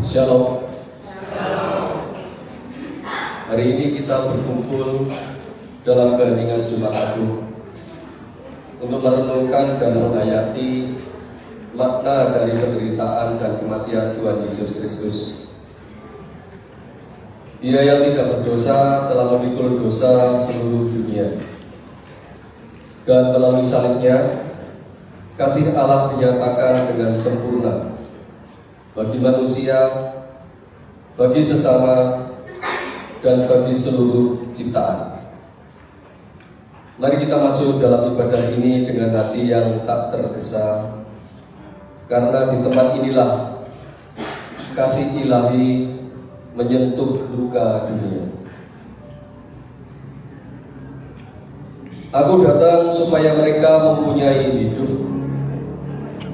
Shalom. Hari ini kita berkumpul dalam keheningan Jumat Agung untuk merenungkan dan menghayati makna dari penderitaan dan kematian Tuhan Yesus Kristus. Dia yang tidak berdosa telah memikul dosa seluruh dunia, dan melalui salibnya kasih Allah dinyatakan dengan sempurna bagi manusia, bagi sesama, dan bagi seluruh ciptaan. Mari kita masuk dalam ibadah ini dengan hati yang tak tergesa, karena di tempat inilah kasih ilahi menyentuh luka dunia. Aku datang supaya mereka mempunyai hidup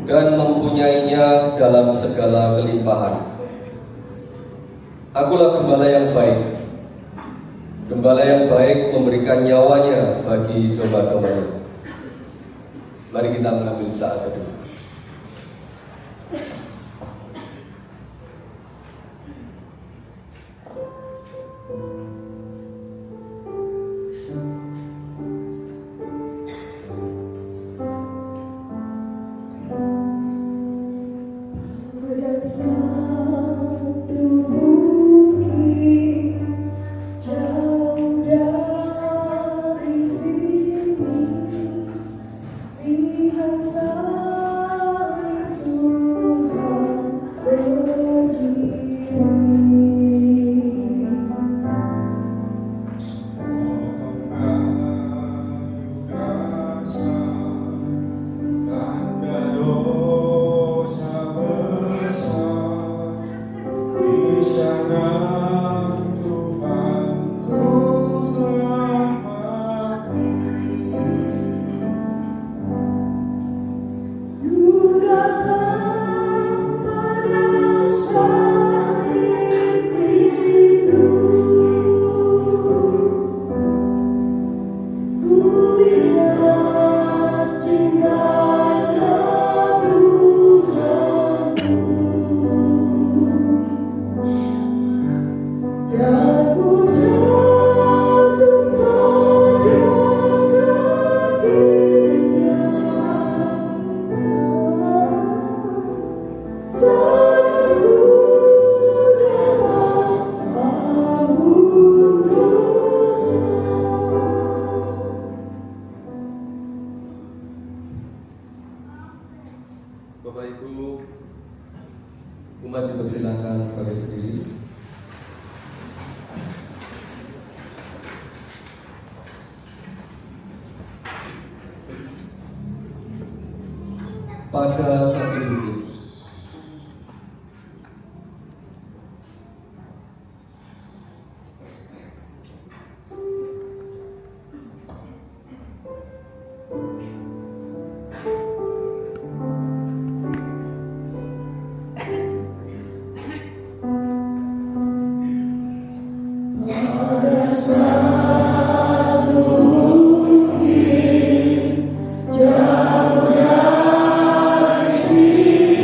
dan mempunyainya dalam segala kelimpahan. Akulah gembala yang baik. Gembala yang baik memberikan nyawanya bagi domba-dombanya. Mari kita mengambil saat teduh. Bapak Ibu, umat dipersilakan bagi berdiri. Pada satu bukit, jauh dari sini.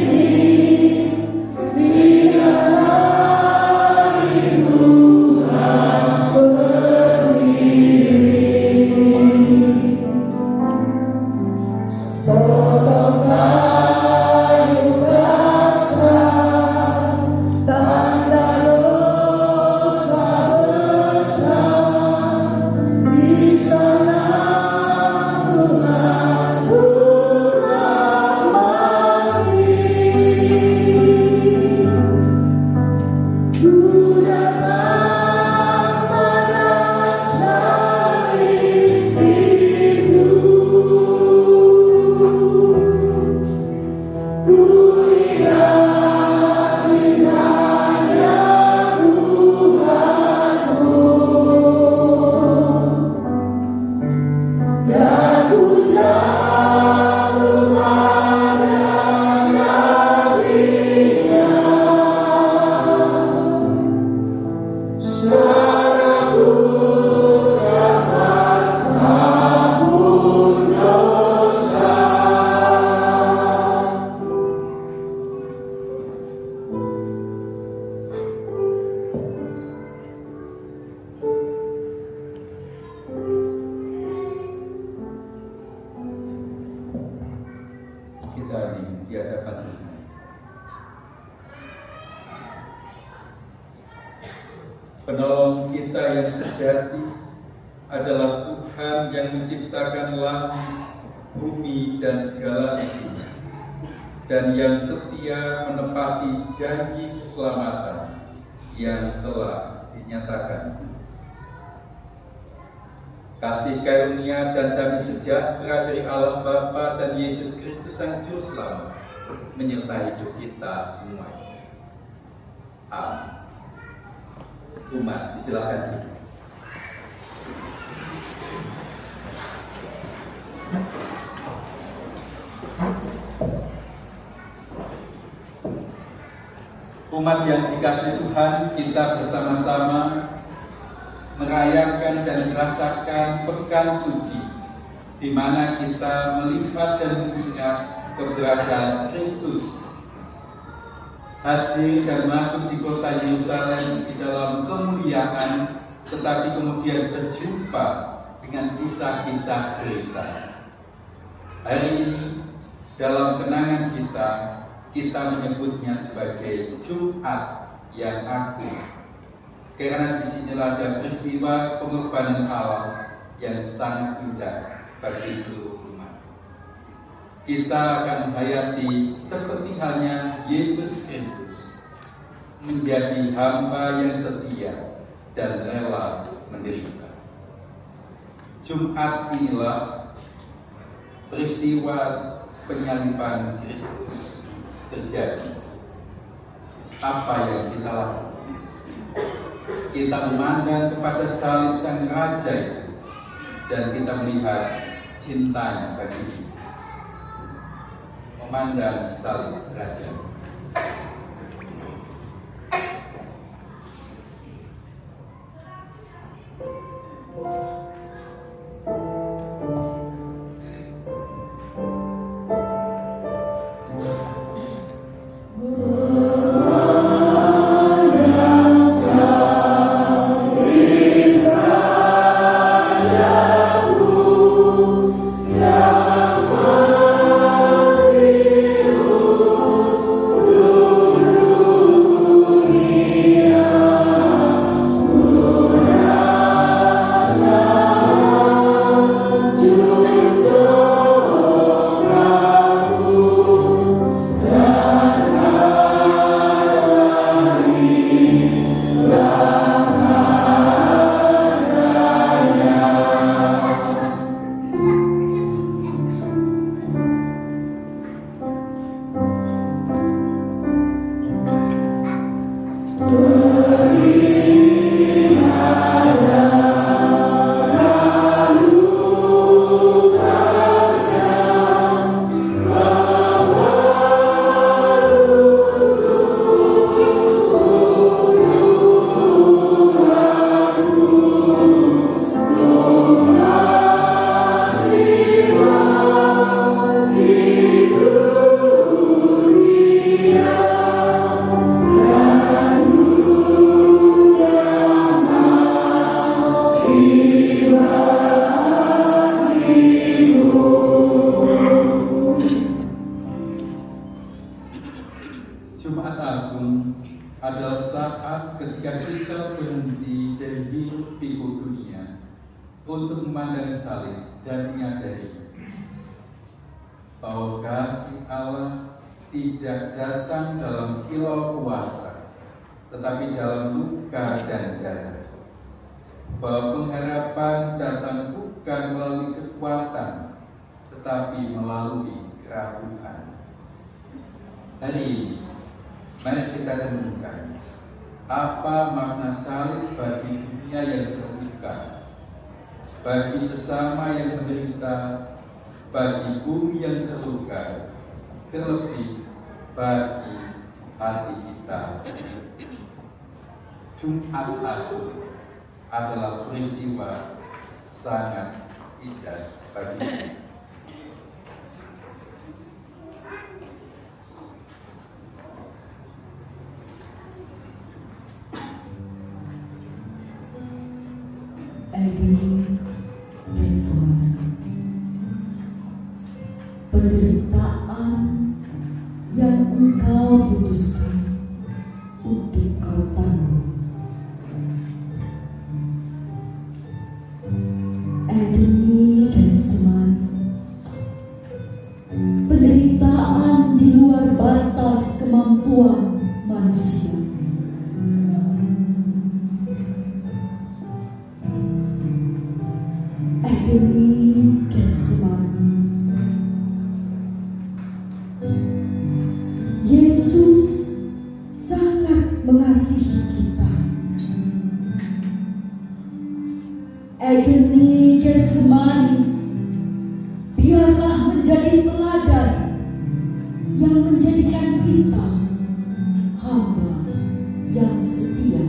Penolong kita yang sejati adalah Tuhan yang menciptakan langit, bumi, dan segala isinya, dan yang setia menepati janji keselamatan yang telah dinyatakan. Kasih karunia dan damai sejahtera dari Allah Bapa dan Yesus Kristus Sang Juru Selamat menyertai hidup kita semuanya. Amin. Umat, silakan. Umat yang dikasihi Tuhan, kita bersama-sama merayakan dan merasakan pekan suci, di mana kita melihat dan mengingat keberadaan Kristus hadir dan masuk di kota Yerusalem di dalam kemuliaan, tetapi kemudian berjumpa dengan kisah-kisah derita. Hari ini dalam kenangan kita menyebutnya sebagai Jumat yang Agung, karena disinilah ada peristiwa pengorbanan Allah yang sangat indah bagi seluruh umat. Kita akan hayati seperti halnya Yesus Kristus menjadi hamba yang setia dan rela menderita. Jumat inilah peristiwa penyaliban Kristus terjadi. Apa yang kita lakukan? Kita memandang kepada salib Sang Raja itu, dan kita melihat cintanya bagi kita. Memandang salib Raja. Jumat Agung adalah saat ketika kita berhenti dari hiruk pikuk dunia untuk memandang salib dan menyadari bahwa kasih Allah tidak datang dalam kilau kuasa, tetapi dalam luka dan darah. Bahwa pengharapan datang bukan melalui kekuatan, tetapi melalui keraguan. Hari ini, mari kita renungkan apa makna salib bagi dunia yang terluka, bagi sesama yang menderita, bagi bumi yang terluka, terlebih bagi hati kita sendiri. Jumat Agung adalah peristiwa sangat indah bagi kita. Agony dan sorrow, penderitaan yang engkau putuskan untuk kau tanggung Agni Getsemani. Penderitaan di luar batas kemampuan manusia. Agni Getsemani. Yesus sangat mengasihi kita. Agni Getsemani, biarlah menjadi teladan yang menjadikan kita hamba yang setia.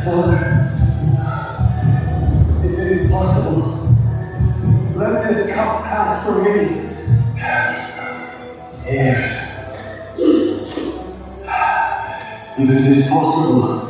Father, if it is possible, let this cup pass from me. If it is possible.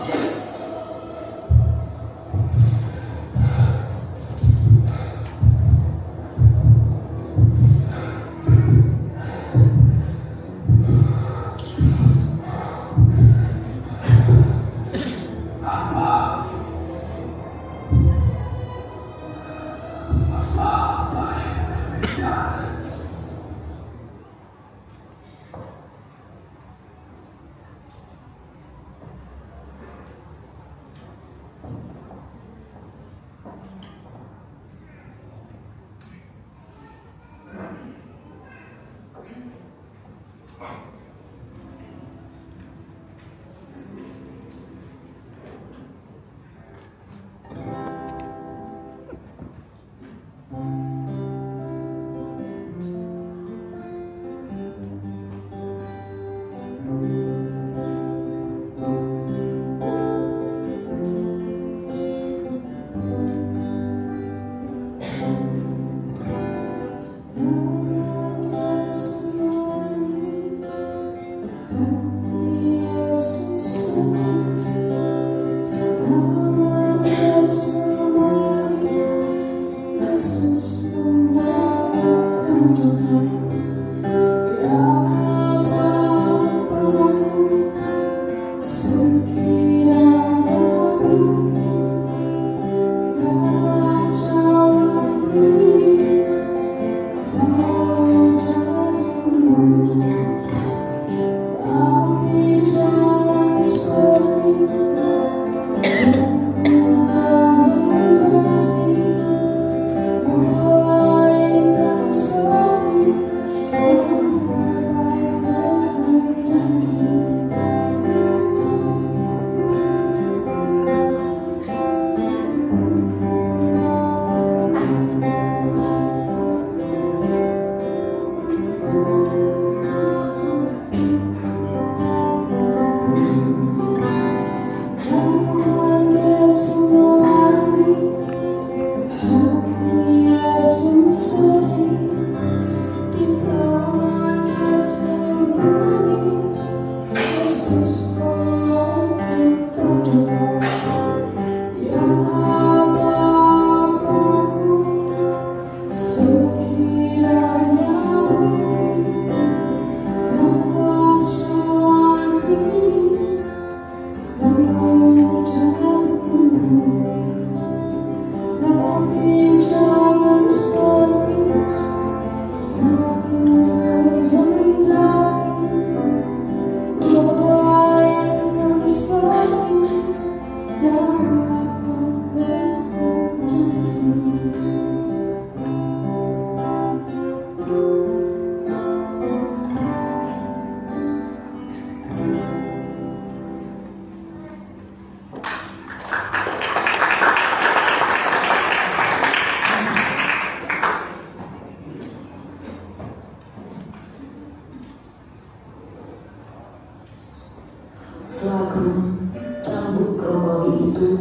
Flagrum, cambuk Romawi itu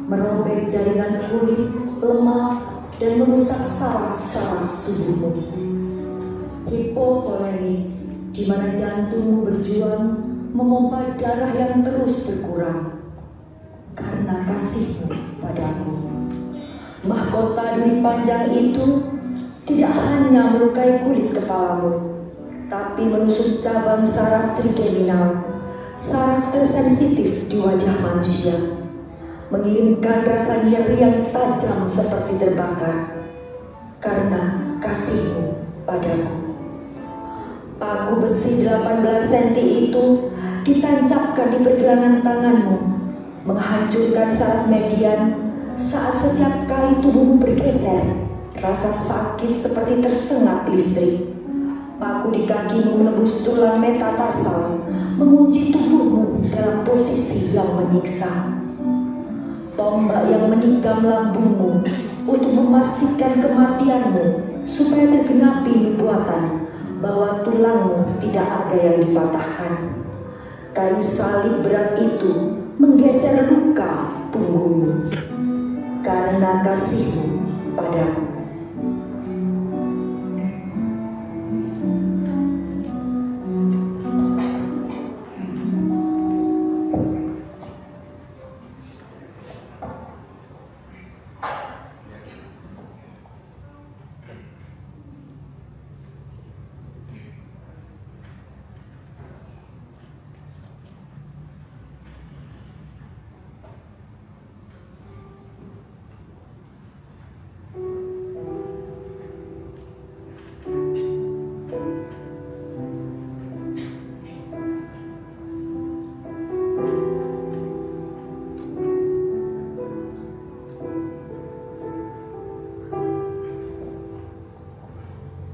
merobek jaringan kulit, lemak, dan merusak saraf-saraf tubuhmu. Hipovolemi, di mana jantungmu berjuang memompa darah yang terus berkurang karena kasihmu padaku. Mahkota duri panjang itu tidak hanya melukai kulit kepalamu, tapi menusuk cabang saraf trigeminal, saraf tersensitif di wajah manusia, mengirimkan rasa nyeri yang tajam seperti terbakar karena kasihmu padaku. Paku besi 18 cm itu ditancapkan di pergelangan tanganmu, menghancurkan saraf median. Saat setiap kali tubuhmu bergeser, rasa sakit seperti tersengat listrik. Paku di kakimu menembus tulang metatarsal, mengunci tubuhmu dalam posisi yang menyiksa. Tombak yang menikam lambungmu untuk memastikan kematianmu, supaya tergenapi nubuatan bahwa tulangmu tidak ada yang dipatahkan. Kayu salib berat itu menggeser luka punggungmu karena kasihmu padaku.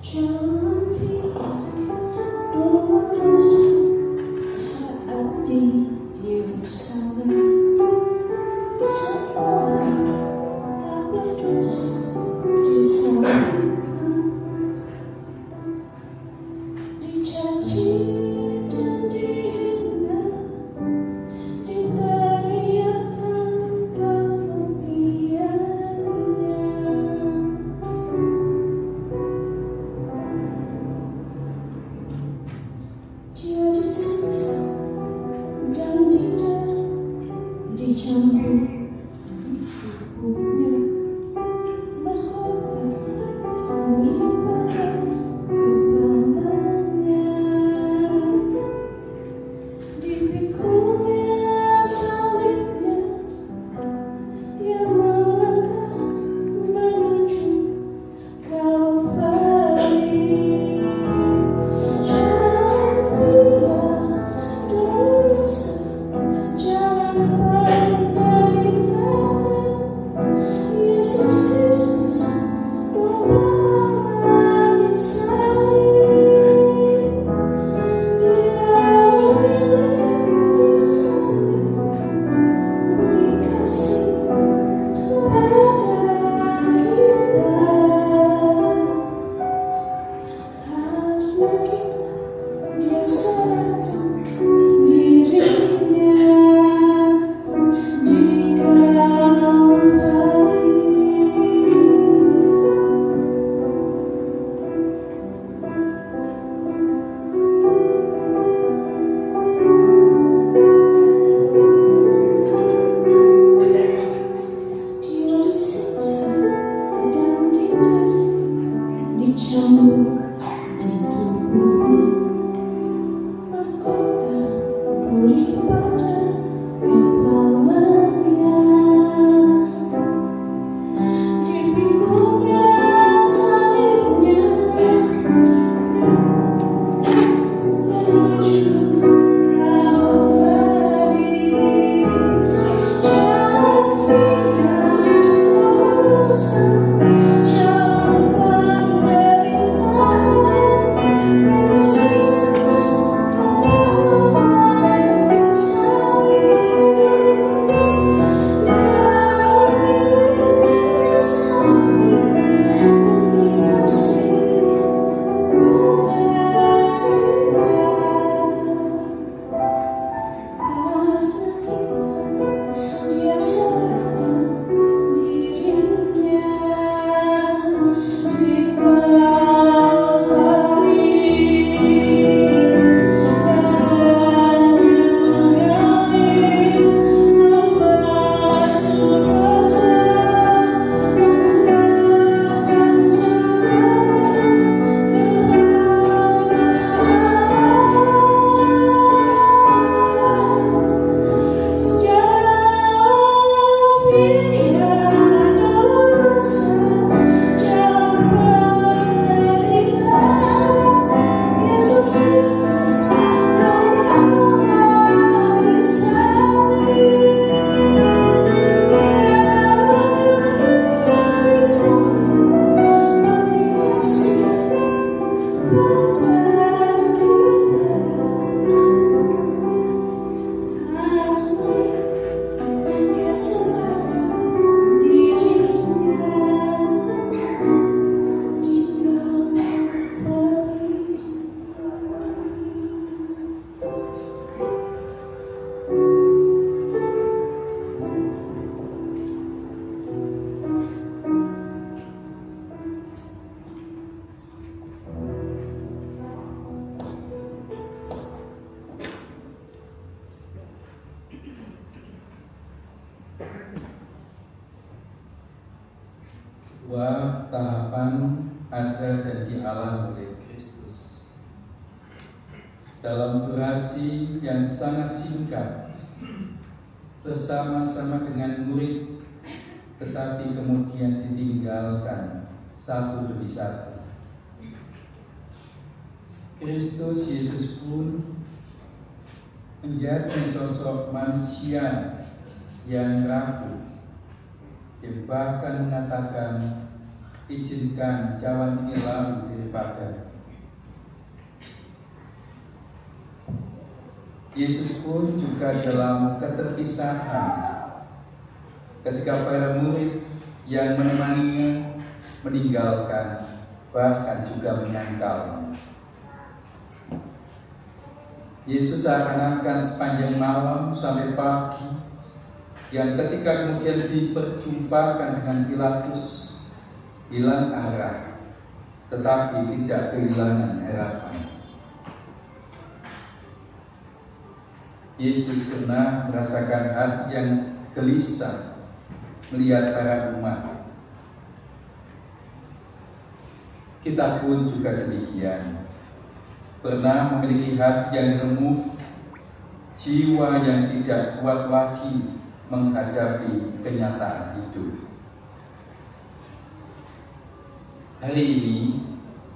Jangan Sebuah tahapan ada dan dialami oleh Kristus dalam durasi yang sangat singkat bersama-sama dengan murid, tetapi kemudian ditinggalkan satu demi satu. Kristus Yesus pun menjadi sosok manusia yang rapuh, yang bahkan mengatakan, izinkan cawan ini lalu daripada. Yesus pun juga dalam keterpisahan ketika para murid yang menemaninya meninggalkan, bahkan juga menyangkal. Yesus seakan-akan sepanjang malam sampai pagi, yang ketika kemudian diperjumpakan dengan Pilatus, hilang arah, tetapi tidak kehilangan harapan. Yesus pernah merasakan hati yang gelisah melihat para umat. Kita pun juga demikian, pernah memiliki hati yang remuk, jiwa yang tidak kuat lagi menghadapi kenyataan hidup. Hari ini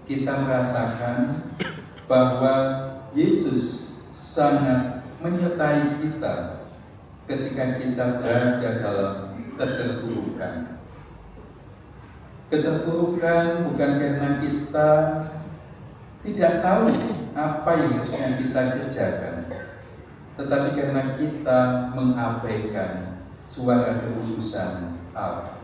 kita merasakan bahwa Yesus sangat menyertai kita ketika kita berada dalam keterpurukan. Keterpurukan bukan karena kita tidak tahu apa yang harusnya kita kerjakan, tetapi karena kita mengabaikan suara keputusan Allah.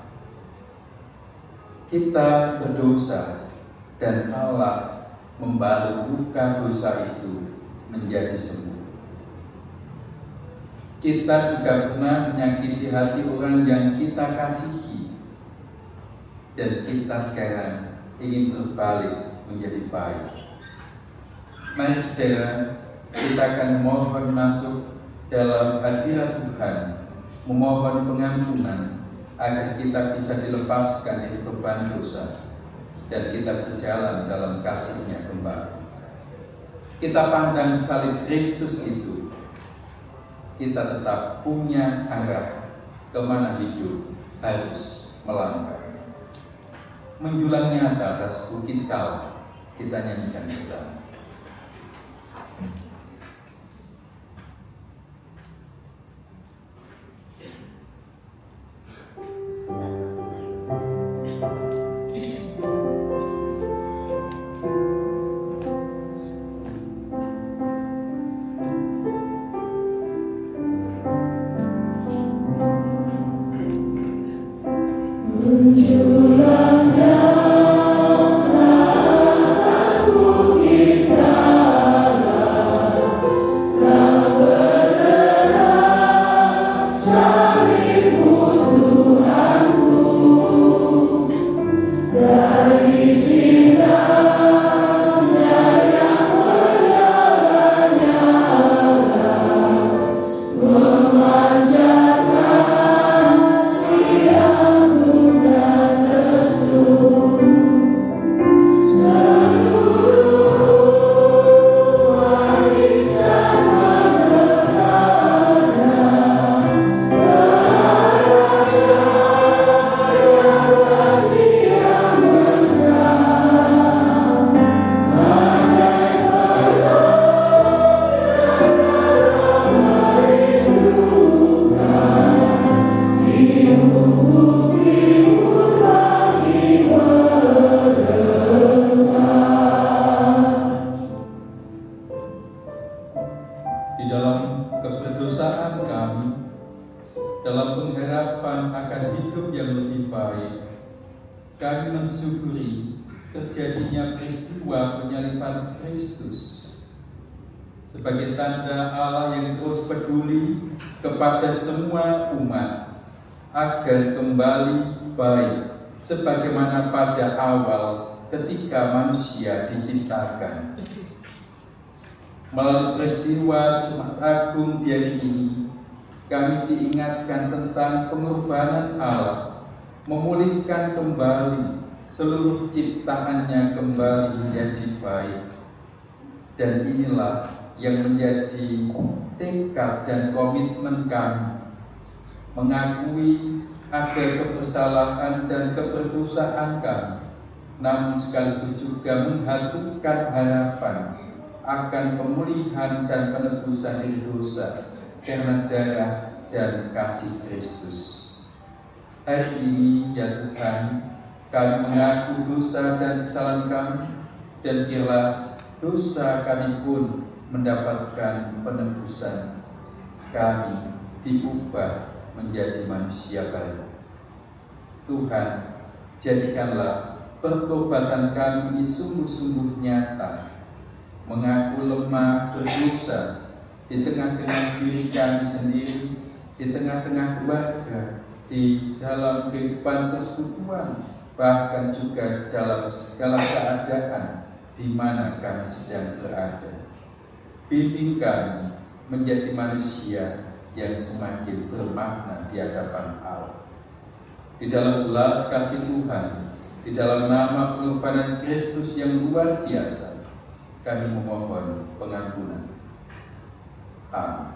Kita berdosa dan Allah membalut luka dosa itu menjadi sembuh. Kita juga pernah menyakiti hati orang yang kita kasihi, dan kita sekarang ingin berbalik menjadi baik. Mari saudara, kita akan memohon masuk dalam hadirat Tuhan, memohon pengampunan agar kita bisa dilepaskan dari beban dosa dan kita berjalan dalam kasih-Nya kembali. Kita pandang salib Kristus itu, kita tetap punya arah kemana hidup harus melangkah. Menjulang nyata atas bukit Kal, kita nyanyikan bersama. Kami mensyukuri terjadinya peristiwa penyaliban Kristus sebagai tanda Allah yang terus peduli kepada semua umat agar kembali baik sebagaimana pada awal ketika manusia diciptakan. Melalui peristiwa Jumat Agung di hari ini, kami diingatkan tentang pengorbanan Allah, memulihkan kembali seluruh ciptaannya kembali menjadi baik. Dan inilah yang menjadi tekad dan komitmen kami, mengakui ada kebersalahan dan keberdosan kami, namun sekaligus juga menghantungkan harapan akan pemulihan dan penebusan dari dosa karena darah dan kasih Kristus. Hari ini ya Tuhan, kami mengaku dosa dan kesalahan kami, dan biarlah dosa kami pun mendapatkan penebusan. Kami diubah menjadi manusia baru. Tuhan, jadikanlah pertobatan kami ini sungguh-sungguh nyata, mengaku lemah berdosa di tengah-tengah diri kami sendiri, di tengah-tengah keluarga, di dalam kehidupan persekutuan, bahkan juga dalam segala keadaan di mana kami sedang berada. Bimbing kami menjadi manusia yang semakin bermakna di hadapan Allah. Di dalam belas kasih Tuhan, di dalam nama pengorbanan Kristus yang luar biasa, kami memohon pengampunan. Amin.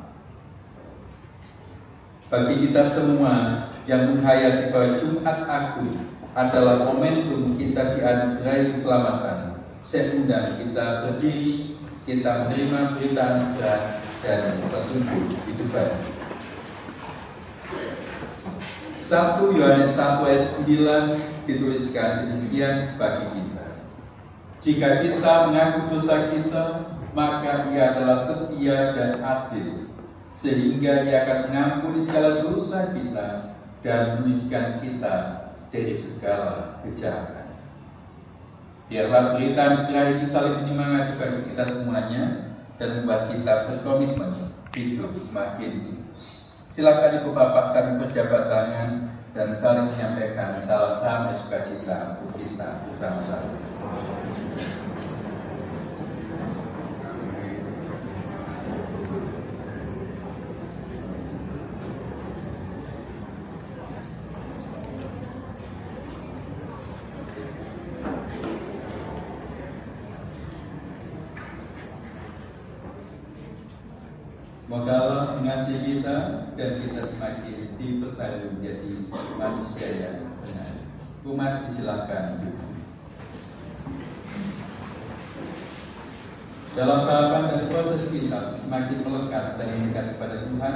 Bagi kita semua yang menghayati bahwa Jumat Agung adalah momentum kita dianugerahi keselamatan, saya undang kita berdiri, kita menerima berita anugerah dan bertumbuh hidup baru. 1 Yohanes 1 ayat 9 dituliskan demikian bagi kita. Jika kita mengaku dosa kita, maka Ia adalah setia dan adil, sehingga Ia akan mengampuni segala dosa kita dan menyucikan kita dari segala kejahatan. Biarlah berita anugerah ini saling menyemangati bagi kita semuanya dan membuat kita berkomitmen hidup semakin lurus. Silakan Ibu Bapak saling berjabat tangan dan saling menyampaikan salam damai sukacita untuk kita bersama-sama. Semoga Allah mengasihi kita dan kita semakin diperbarui menjadi manusia yang benar. Umat disilakan. Dalam tahapan dan proses kita semakin melekat dan mendekat kepada Tuhan,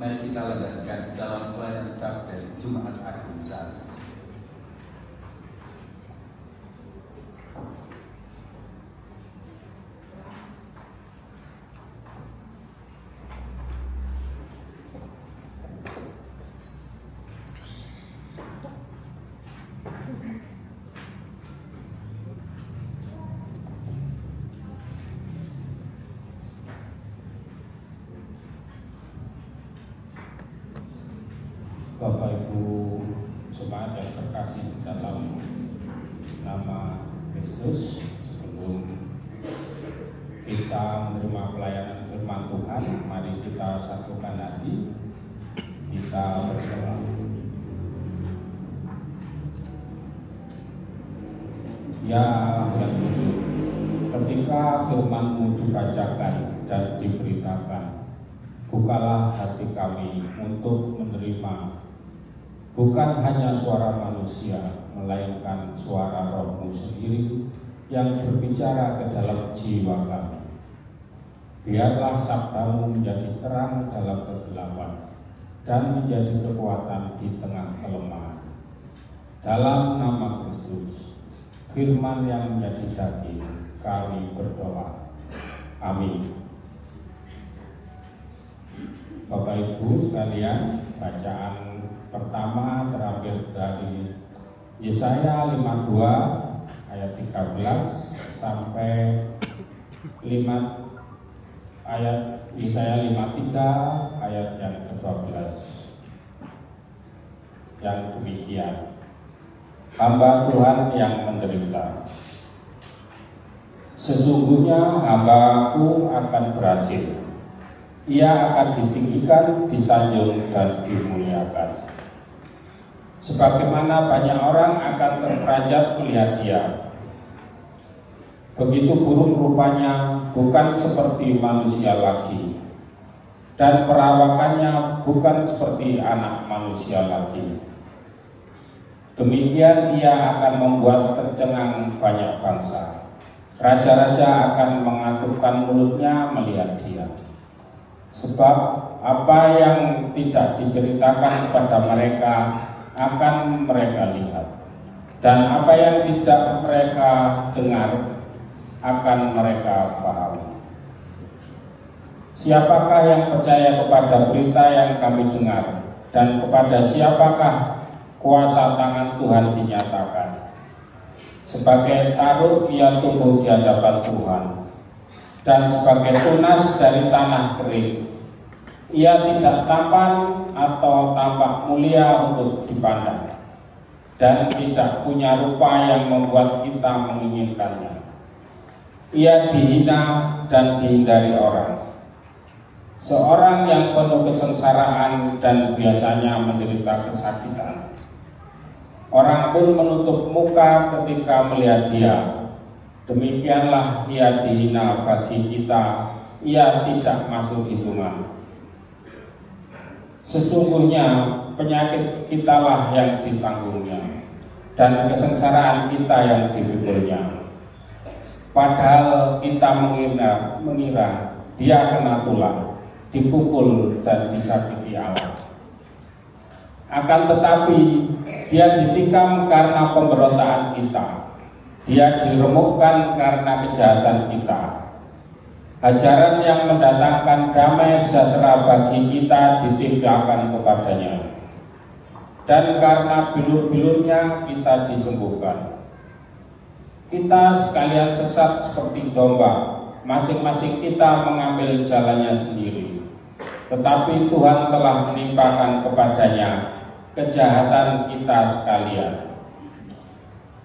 mari kita landaskan dalam pelayanan sabda Jumat Agung saat ini. Bapak Ibu jemaat yang terkasih dalam nama Kristus, sebelum kita menerima pelayanan firman Tuhan, mari kita satukan hati, kita berdoa. Ya Allah yang hidup, ketika firman-Mu dibacakan dan diberitakan, bukalah hati kami untuk menerima bukan hanya suara manusia, melainkan suara Roh-Mu sendiri yang berbicara ke dalam jiwa kami. Biarlah sabda-Mu menjadi terang dalam kegelapan dan menjadi kekuatan di tengah kelemahan. Dalam nama Kristus, firman yang menjadi daging, kami berdoa. Amin. Bapak Ibu sekalian, bacaan pertama terambil dari Yesaya 52 ayat 13 sampai 5 ayat Yesaya 53 ayat yang ke-12. Yang demikian, hamba Tuhan yang menderita. Sesungguhnya hamba-Ku akan berhasil. Ia akan ditinggikan, disanjung, dan dimuliakan. Sebagaimana banyak orang akan terperanjat melihat Dia, begitu buruk rupanya, bukan seperti manusia lagi, dan perawakannya bukan seperti anak manusia lagi. Demikian Ia akan membuat tercengang banyak bangsa. Raja-raja akan mengatupkan mulutnya melihat Dia. Sebab apa yang tidak diceritakan kepada mereka akan mereka lihat, dan apa yang tidak mereka dengar akan mereka pahami. Siapakah yang percaya kepada berita yang kami dengar, dan kepada siapakah kuasa tangan Tuhan dinyatakan? Sebagai taruk ia tumbuh di hadapan Tuhan, dan sebagai tunas dari tanah kering. Ia tidak tampan atau tampak mulia untuk dipandang, dan tidak punya rupa yang membuat kita menginginkannya. Ia dihina dan dihindari orang, seorang yang penuh kesengsaraan dan biasanya menderita kesakitan. Orang pun menutup muka ketika melihat Dia. Demikianlah Ia dihina bagi kita, Ia tidak masuk hitungan. Sesungguhnya penyakit kitalah yang ditanggungnya, dan kesengsaraan kita yang dipikulnya. Padahal kita mengira Dia kena tulah, dipukul dan disakiti Allah. Akan tetapi Dia ditikam karena pemberontakan kita, Dia diremukkan karena kejahatan kita. Ajaran yang mendatangkan damai sejahtera bagi kita ditimpakan kepadanya, dan karena bilur-bilurnya kita disembuhkan. Kita sekalian sesat seperti domba, masing-masing kita mengambil jalannya sendiri. Tetapi Tuhan telah menimpakan kepadanya kejahatan kita sekalian.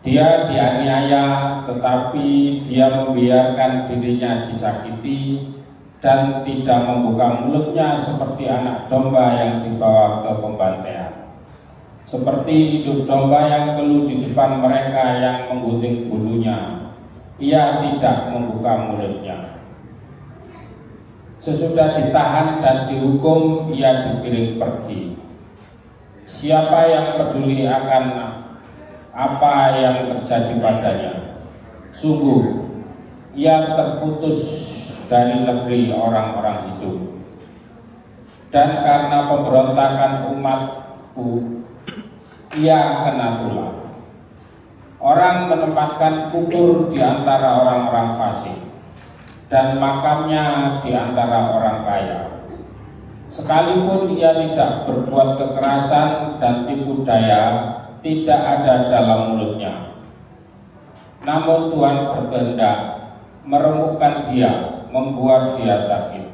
Dia dianiaya, tetapi Dia membiarkan dirinya disakiti dan tidak membuka mulutnya seperti anak domba yang dibawa ke pembantaian. Seperti hidup domba yang keluh di depan mereka yang menggunting bulunya, Ia tidak membuka mulutnya. Sesudah ditahan dan dihukum, Ia dikirim pergi. Siapa yang peduli akan apa yang terjadi padanya? Sungguh, Ia terputus dari negeri orang-orang hidup. Dan karena pemberontakan umatku, Ia kena tulah. Orang menempatkan kubur di antara orang-orang fasik, dan makamnya di antara orang kaya. Sekalipun Ia tidak berbuat kekerasan dan tipu daya, tidak ada dalam mulutnya. Namun Tuhan berkehendak meremukkan Dia, membuat Dia sakit.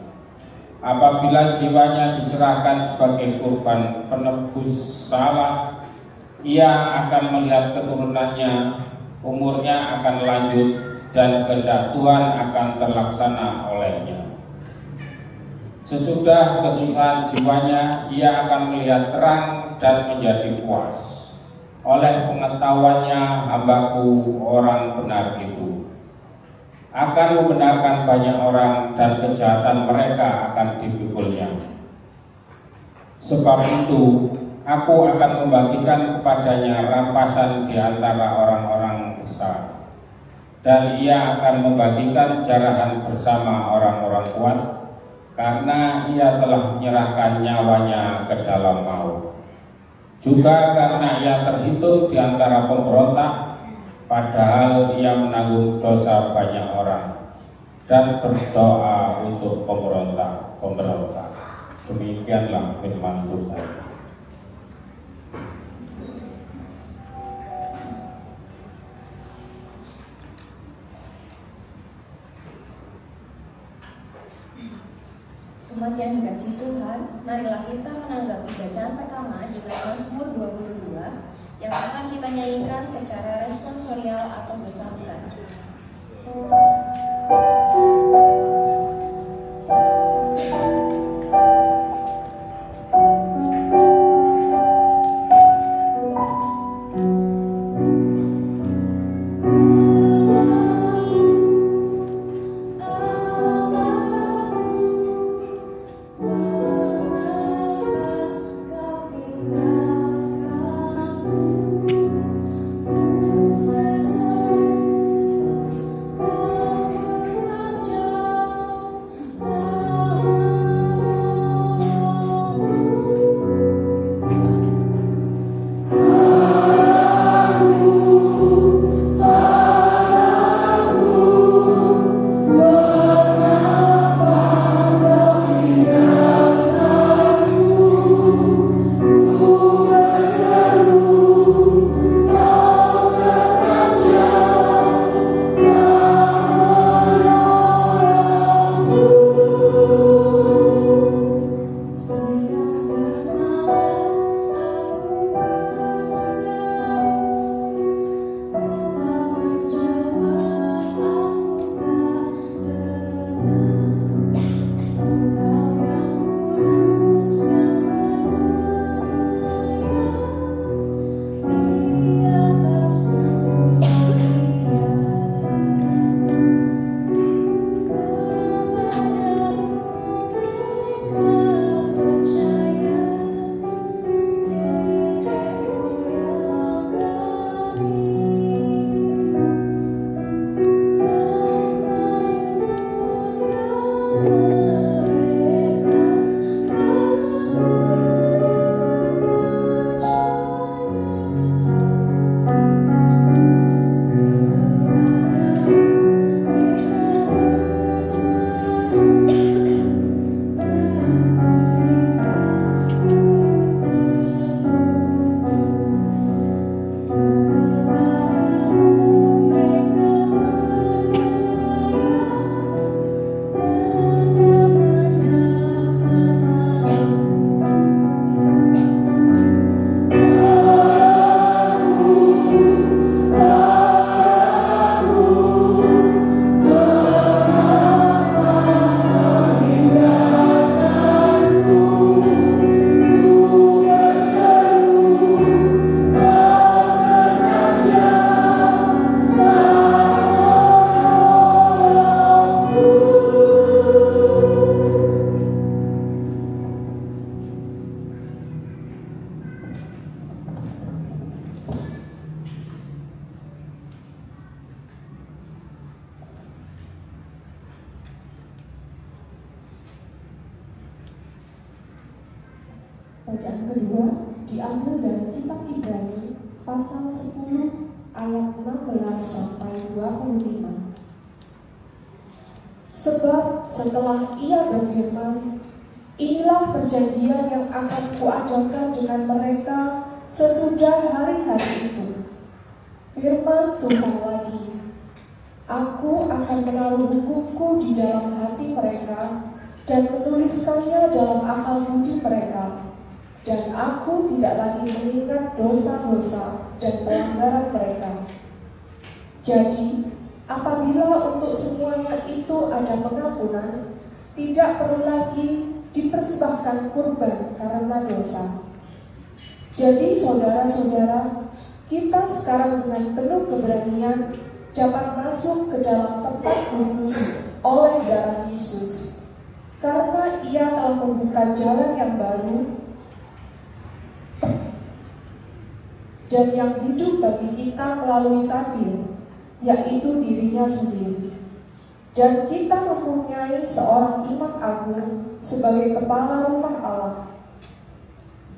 Apabila jiwanya diserahkan sebagai kurban penebus salah, Ia akan melihat keturunannya, umurnya akan lanjut, dan kehendak Tuhan akan terlaksana olehnya. Sesudah kesusahan jiwanya, Ia akan melihat terang dan menjadi puas. Oleh pengetahuannya hambaku orang benar itu akan membenarkan banyak orang, dan kejahatan mereka akan dipikulnya. Sebab itu aku akan membagikan kepadanya rampasan di antara orang-orang besar, dan Ia akan membagikan jarahan bersama orang-orang kuat, karena Ia telah menyerahkan nyawanya ke dalam maut. Juga karena Ia terhitung di antara pemberontak, padahal Ia menanggung dosa banyak orang dan berdoa untuk pemberontak. Demikianlah firman Tuhan. Umat yang dikasihi Tuhan, marilah kita menanggapi bacaan pertama dengan Mazmur 22 yang akan kita nyanyikan secara responsorial atau bersahutan. bacaan kedua diambil dari kitab Ibrani pasal 10 ayat 16 sampai 25. Sebab setelah ia berfirman, inilah perjanjian yang akan kuadakan dengan mereka sesudah hari-hari itu. Firman Tuhan lagi, Aku akan menaruh hukumku di dalam hati mereka dan menuliskannya dalam akal budi mereka. Dan aku tidak lagi mengingat dosa-dosa dan pelanggaran mereka. Jadi, apabila untuk semuanya itu ada pengampunan, tidak perlu lagi dipersembahkan kurban karena dosa. Jadi saudara-saudara, kita sekarang dengan penuh keberanian dapat masuk ke dalam tempat kudus oleh darah Yesus, karena Ia telah membuka jalan yang baru dan yang hidup bagi kita melalui tabir, yaitu dirinya sendiri. Dan kita mempunyai seorang imam agung sebagai kepala rumah Allah.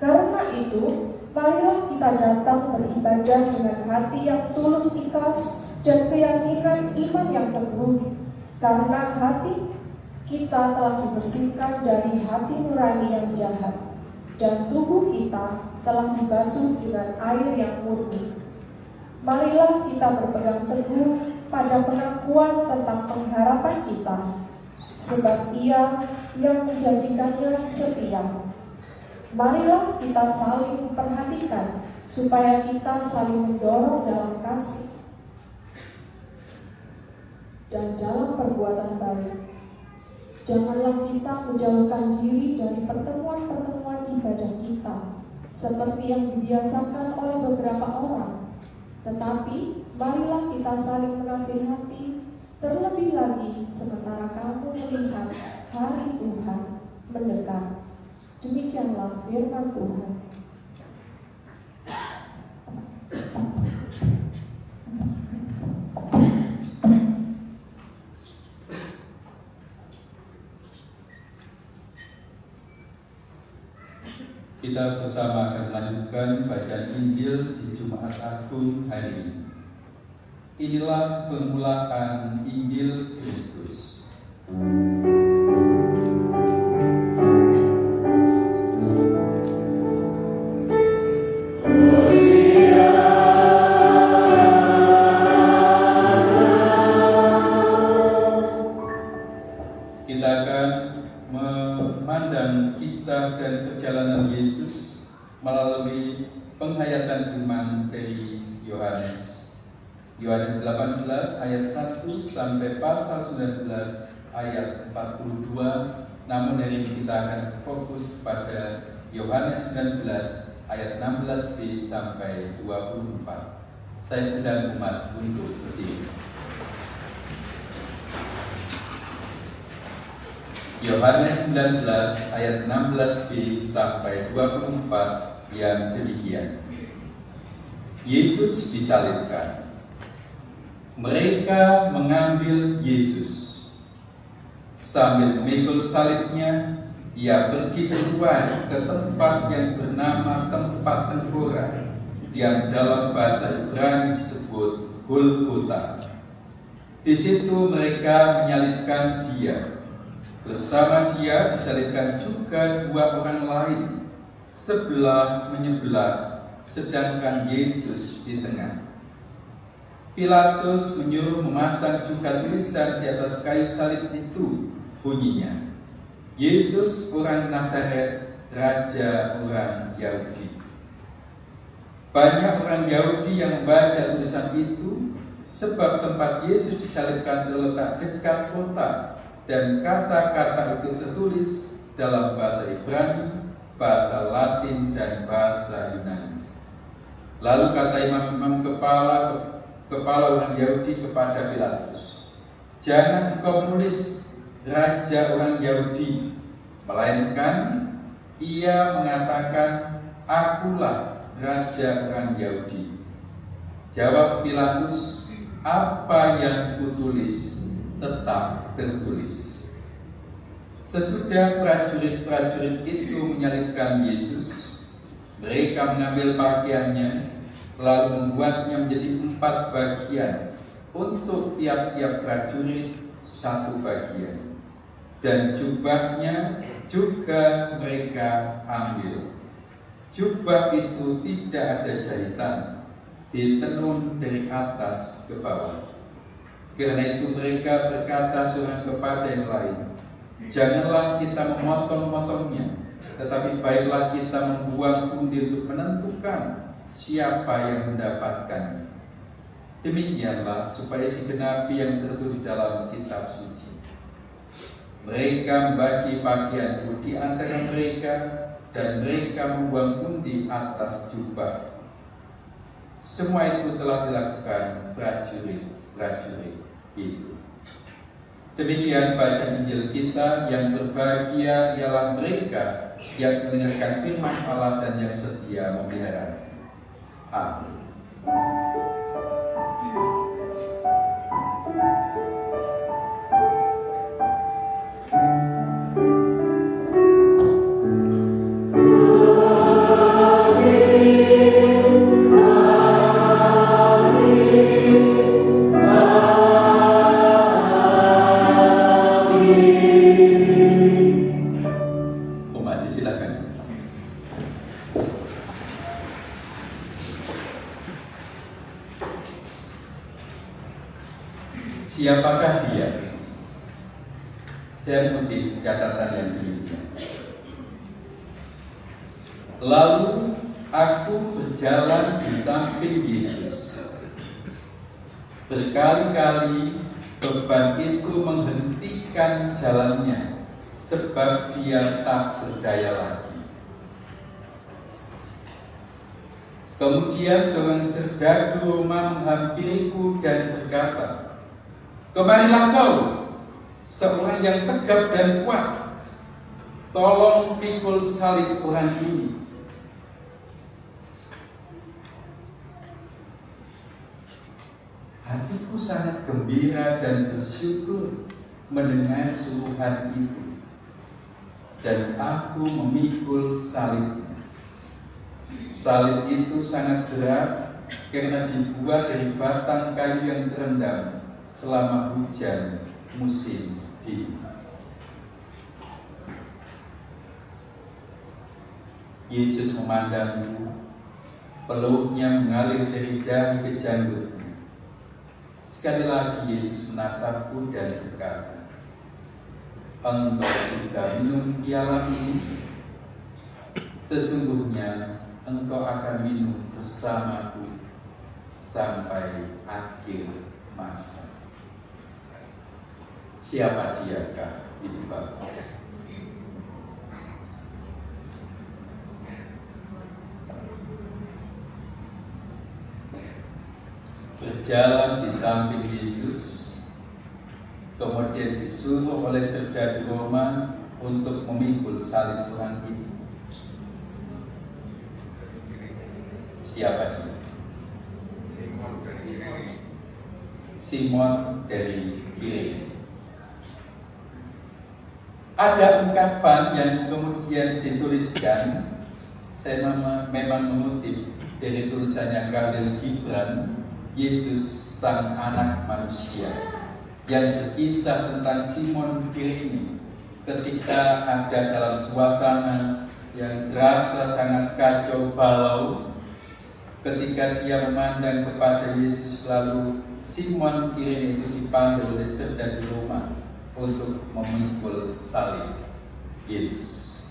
Karena itu, marilah kita datang beribadah dengan hati yang tulus ikhlas dan keyakinan iman yang teguh, karena hati kita telah dibersihkan dari hati nurani yang jahat, dan tubuh kita telah dibasuh dengan air yang murni. Marilah kita berpegang teguh pada pengakuan tentang pengharapan kita, sebab Ia yang menjadikannya setia. Marilah kita saling memperhatikan, supaya kita saling mendorong dalam kasih dan dalam perbuatan baik. Janganlah kita menjauhkan diri dari pertemuan-pertemuan ibadah kita, seperti yang dibiasakan oleh beberapa orang. Tetapi, marilah kita saling menasihati, terlebih lagi sementara kamu melihat hari Tuhan mendekat. Demikianlah firman Tuhan. Kita bersama akan melanjutkan bacaan Injil di Jumat Agung hari ini. Inilah permulaan Injil Kristus. Kita akan memandang kisah dan perjalanan Yesus melalui penghayatan iman dari Yohanes 18 ayat 1 sampai pasal 19 ayat 42. Namun hari ini kita akan fokus pada Yohanes 19 ayat 16b sampai 24. Saya undang umat untuk berdiri. Yohanes 19 ayat 16b sampai 24 yang demikian. Yesus disalibkan. Mereka mengambil Yesus. Sambil memikul salibnya, ia pergi keluar ke tempat yang bernama tempat tengkorak, yang dalam bahasa Ibrani disebut Golgota. Di situ mereka menyalibkan Dia. Bersama Dia disalibkan juga dua orang lain, sebelah menyebelah, sedangkan Yesus di tengah. Pilatus menyuruh memasang juga tulisan di atas kayu salib itu, bunyinya, Yesus orang Nazaret, Raja orang Yahudi. Banyak orang Yahudi yang membaca tulisan itu, sebab tempat Yesus disalibkan terletak dekat kota, dan kata-kata itu tertulis dalam bahasa Ibrani, bahasa Latin, dan bahasa Yunani. Lalu kata imam-imam kepala orang Yahudi kepada Pilatus, jangan engkau menulis Raja orang Yahudi, melainkan ia mengatakan, akulah Raja orang Yahudi. Jawab Pilatus, apa yang kutulis tetap tertulis. Sesudah prajurit-prajurit itu menyalibkan Yesus, Mereka mengambil pakaiannya, lalu membuatnya menjadi 4 bagian, untuk tiap-tiap prajurit 1 bagian. Dan jubahnya juga mereka ambil. Jubah itu tidak ada jahitan, ditenun dari atas ke bawah. Karena itu mereka berkata seorang kepada yang lain, janganlah kita memotong-motongnya, tetapi baiklah kita membuang undi untuk menentukan siapa yang mendapatkannya. Demikianlah supaya digenapi yang tertulis dalam kitab suci. Mereka membagi pakaian itu di antara mereka, dan mereka membuang undi atas jubah. Semua itu telah dilakukan prajurit-prajurit itu. Demikian bacaan Injil kita. Yang berbahagia ialah mereka yang mendengarkan firman Allah dan yang setia memelihara. Amin. Siapakah dia? Saya mengutip catatan yang demikian. Lalu aku berjalan di samping Yesus. Berkali-kali beban itu menghentikan jalannya, sebab dia tak berdaya lagi. Kemudian seorang serdadu Roma menghampiriku dan berkata, "Kemarilah kau, seorang yang tegap dan kuat, tolong pikul salib orang ini." Hatiku sangat gembira dan bersyukur mendengar suruhan itu, dan aku memikul salibnya. Salib itu sangat berat karena dibuat dari batang kayu yang terendam selama hujan musim dingin. Yesus memandangku, peluknya mengalir dari dahi ke janggutnya. Sekali lagi Yesus menatapku dan berkata, "Engkau juga minum piala ini, sesungguhnya engkau akan minum bersamaku sampai akhir masa." Siapa diakah Ibu Bapak? Berjalan di samping Yesus, kemudian disuruh oleh serdadu Roma untuk memikul salib orang itu. Siapa dia? Simon dari Kirene. Ada ungkapan yang kemudian dituliskan, saya memang mengutip dari tulisannya Khalil Gibran, Yesus Sang Anak Manusia, yang berkisah tentang Simon Kirene ketika ada dalam suasana yang terasa sangat kacau balau. Ketika dia memandang kepada Yesus, lalu Simon Kirene itu dipanggil oleh serdadu Roma untuk memikul salib Yesus.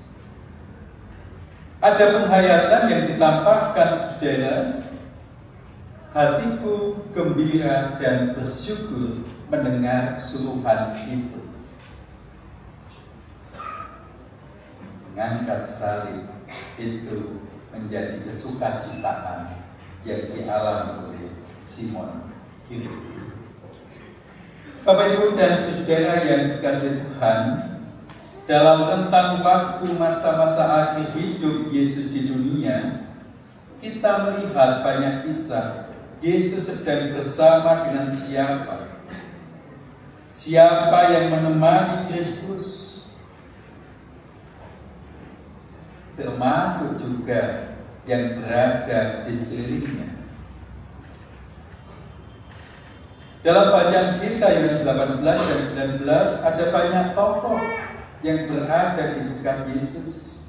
Ada penghayatan yang ditampakkan, saudara. Hatiku gembira dan bersyukur mendengar suruhan itu. Mengangkat salib itu menjadi kesukacitaan yang dialami oleh Simon Kirene. Bapak Ibu dan saudara yang dikasihi Tuhan, dalam rentang waktu masa-masa akhir hidup Yesus di dunia, kita melihat banyak kisah Yesus sedang bersama dengan siapa? Siapa yang menemani Kristus? Termasuk juga yang berada di sekelilingnya. Dalam bacaan kita Yohanes 18 dan 19 ada banyak tokoh yang berada di dekat Yesus.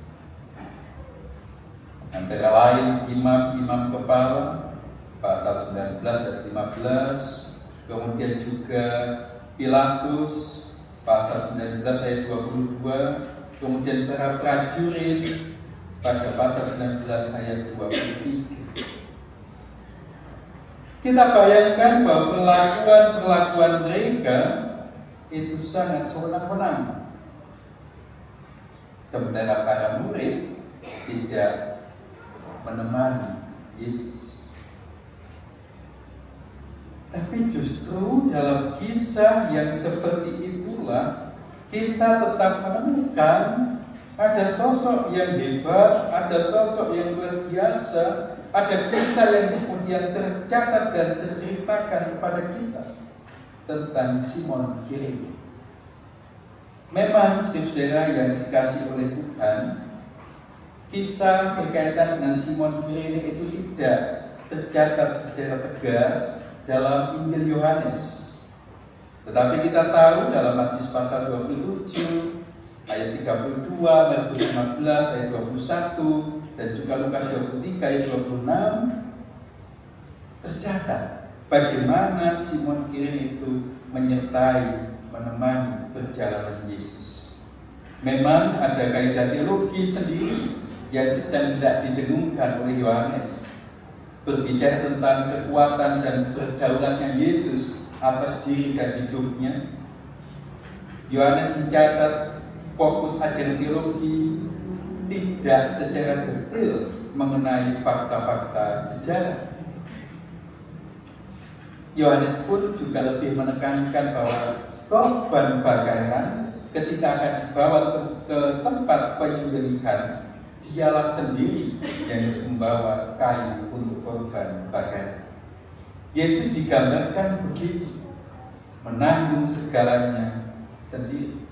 Antara lain imam-imam kepala pasal 19 dan 15, kemudian juga Pilatus pasal 19 ayat 22, kemudian para prajurit pada pasal 19 ayat 23. Kita bayangkan bahwa perlakuan mereka itu sangat sewenang-wenang. Sementara para murid tidak menemani Yesus. Tapi justru dalam kisah yang seperti itulah kita tetap menemukan ada sosok yang hebat, ada sosok yang luar biasa, ada kisah yang kemudian tercatat dan terceritakan kepada kita tentang Simon Kirene. Memang saudara yang dikasih oleh Tuhan, kisah berkaitan dengan Simon Kirene itu tidak tercatat secara tegas dalam Injil Yohanes. Tetapi kita tahu dalam Matius pasal 27 ayat 32, Markus 15 ayat 21, dan juga Lukas 23 ayat 26 tercatat bagaimana Simon Kirene itu menyertai, menemani perjalanan Yesus. Memang ada kaidah teologi sendiri yang sedang tidak didengungkan oleh Yohanes, berbicara tentang kekuatan dan berdaulatnya Yesus atas diri dan hidupnya. Yohanes mencatat fokus ajaran teologi tidak secara detail mengenai fakta-fakta sejarah. Yohanes pun juga lebih menekankan bahwa korban bakaran ketika akan dibawa ke tempat penyembelihan, dialah sendiri yang membawa kayu untuk korban bakaran. Yesus digambarkan begitu, menanggung segalanya sendiri.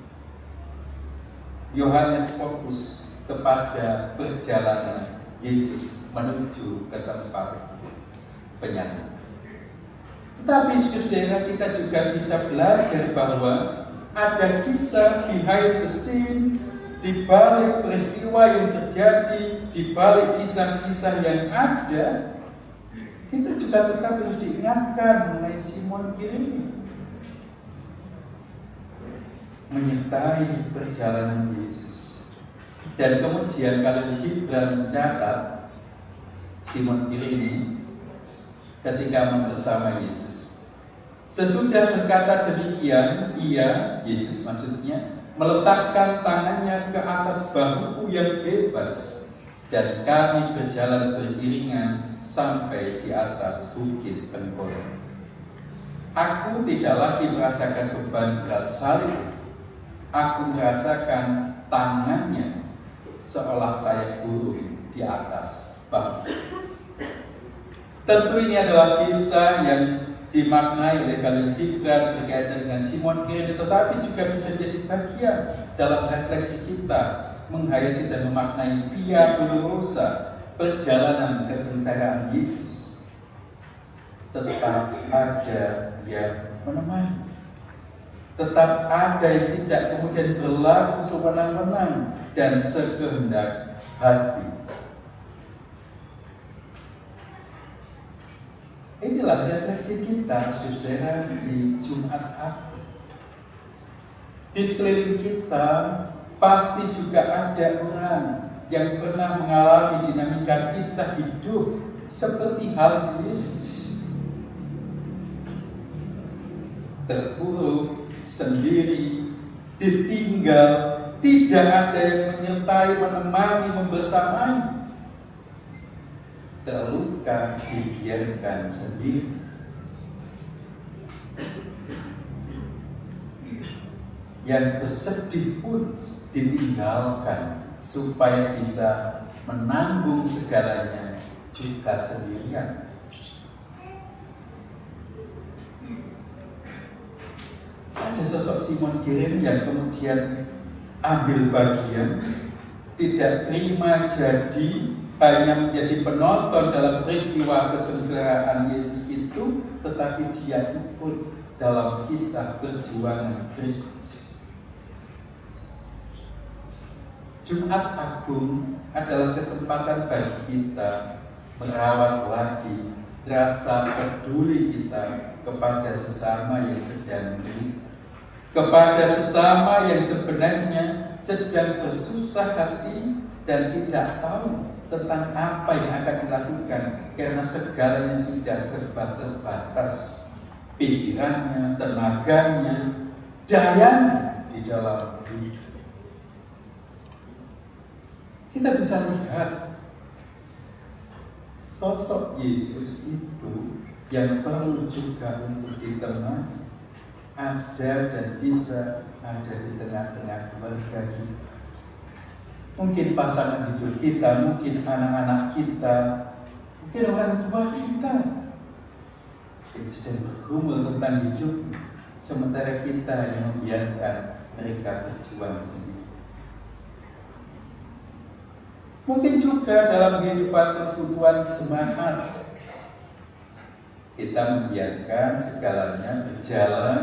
Yohanes fokus kepada perjalanan Yesus menuju ke tempat penyembelihan. Tetapi saudara, kita juga bisa belajar bahwa ada kisah behind the scene, di balik peristiwa yang terjadi, di balik kisah-kisah yang ada. Kita juga tetap harus diingatkan mengenai Simon Kirene, menyertai perjalanan Yesus. Dan kemudian kalau Gibran mencatat Simon Kirene ketika bersama Yesus, sesudah berkata demikian, ia, Yesus maksudnya, meletakkan tangannya ke atas bahuku yang bebas, dan kami berjalan beriringan sampai di atas bukit Pengkolan. Aku tidak lagi merasakan beban berat salib. Aku merasakan tangannya seolah saya turun di atas bahu. Tentu ini adalah kisah yang dimaknai oleh Khalil Gibran berkaitan dengan Simon Kirene, tetapi juga bisa jadi bagian dalam refleksi kita menghayati dan memaknai Via Dolorosa, perjalanan kesengsaraan Yesus. Tetap ada yang menemani, tetap ada yang tidak kemudian berlaku sewenang-wenang dan sekehendak hati. Inilah refleksi kita, saudara, di Jumat Agung. Di sekeliling kita pasti juga ada orang yang pernah mengalami dinamika kisah hidup seperti hal Yesus. Terpuruk, sendiri, ditinggal, tidak ada yang menyertai, menemani, membersamai. Terluka, dibiarkan sendiri. Yang bersedih pun ditinggalkan supaya bisa menanggung segalanya juga sendirian. Ada sosok Simon Kirene yang kemudian ambil bagian, tidak terima jadi hanya menjadi penonton dalam peristiwa kesengsaraan Yesus itu, tetapi dia ikut dalam kisah perjuangan Kristus. Jumat Agung adalah kesempatan bagi kita merawat lagi rasa peduli kita kepada sesama yang sedang menderita, kepada sesama yang sebenarnya sedang bersusah hati dan tidak tahu tentang apa yang akan dilakukan karena segalanya sudah serba terbatas, pikirannya, tenaganya, dayanya di dalam hidup. Kita bisa lihat sosok Yesus itu yang perlu juga untuk ditemani, ada dan bisa ada di tengah-tengah keluarga kita. Mungkin pasangan hidup kita, mungkin anak-anak kita, mungkin orang tua kita yang sedang bergumul tentang hidup, sementara kita yang membiarkan mereka berjuang sendiri. Mungkin juga dalam kehidupan persekutuan jemaat, kita membiarkan segalanya berjalan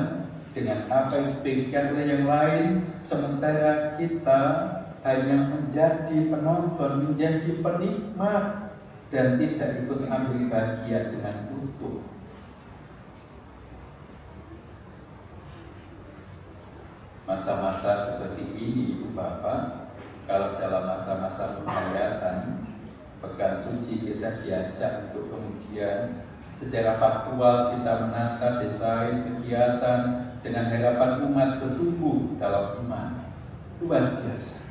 dengan apa yang diberikan oleh yang lain, sementara kita hanya menjadi penonton, menjadi penikmat, dan tidak ikut ambil bagian dengan utuh. Masa-masa seperti ini, Ibu Bapak, kalau dalam masa-masa penghayatan, pekan suci kita diajak untuk kemudian secara faktual kita menata desain kegiatan dengan harapan umat bertumbuh dalam iman. Luar biasa.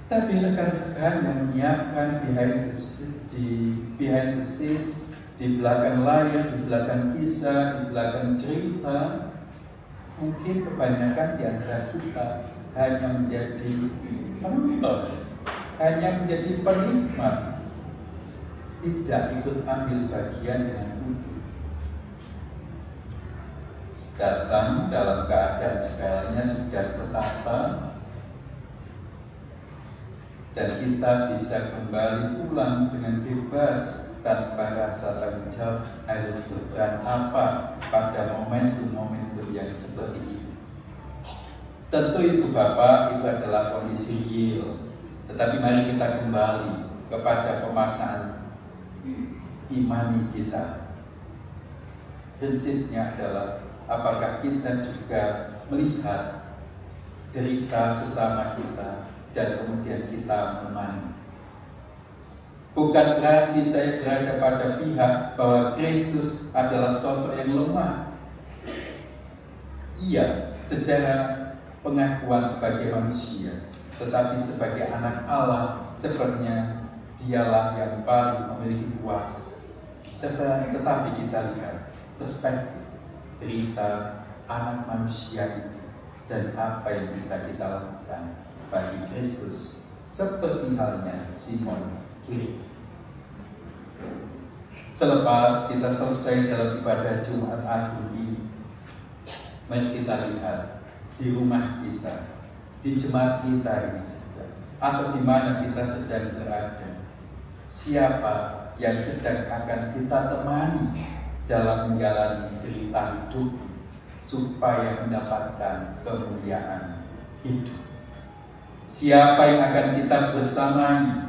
Tapi rekan-rekan yang menyiapkan behind the stage, di belakang layar, di belakang kisah, di belakang cerita, mungkin kebanyakan di antara kita hanya menjadi penonton, hanya menjadi penikmat, tidak ikut ambil bagian dengan utuh. Datang dalam keadaan segalanya sudah tertata, dan kita bisa kembali pulang dengan bebas tanpa rasa tanggung jawab harus berperan apa pada momentum-momentum yang seperti ini. Tentu itu Bapak, itu adalah kondisi real. Tetapi mari kita kembali kepada pemaknaan imani kita. Prinsipnya adalah apakah kita juga melihat derita sesama kita dan kemudian kita menemani. Bukan berarti saya berada pada pihak bahwa Kristus adalah sosok yang lemah. Iya, secara pengakuan sebagai manusia, tetapi sebagai anak Allah, sepertinya dialah yang paling memiliki kuasa. Tetapi kita lihat perspektif cerita anak manusia itu dan apa yang bisa kita lakukan bagi Kristus, seperti halnya Simon Kiri. Selepas kita selesai dalam ibadah Jumat Agung ini, mari kita lihat di rumah kita, di jemaat kita ini juga, atau di mana kita sedang berada, siapa yang sedang akan kita temani dalam menjalani derita hidup supaya mendapatkan kemuliaan hidup. Siapa yang akan kita bersamai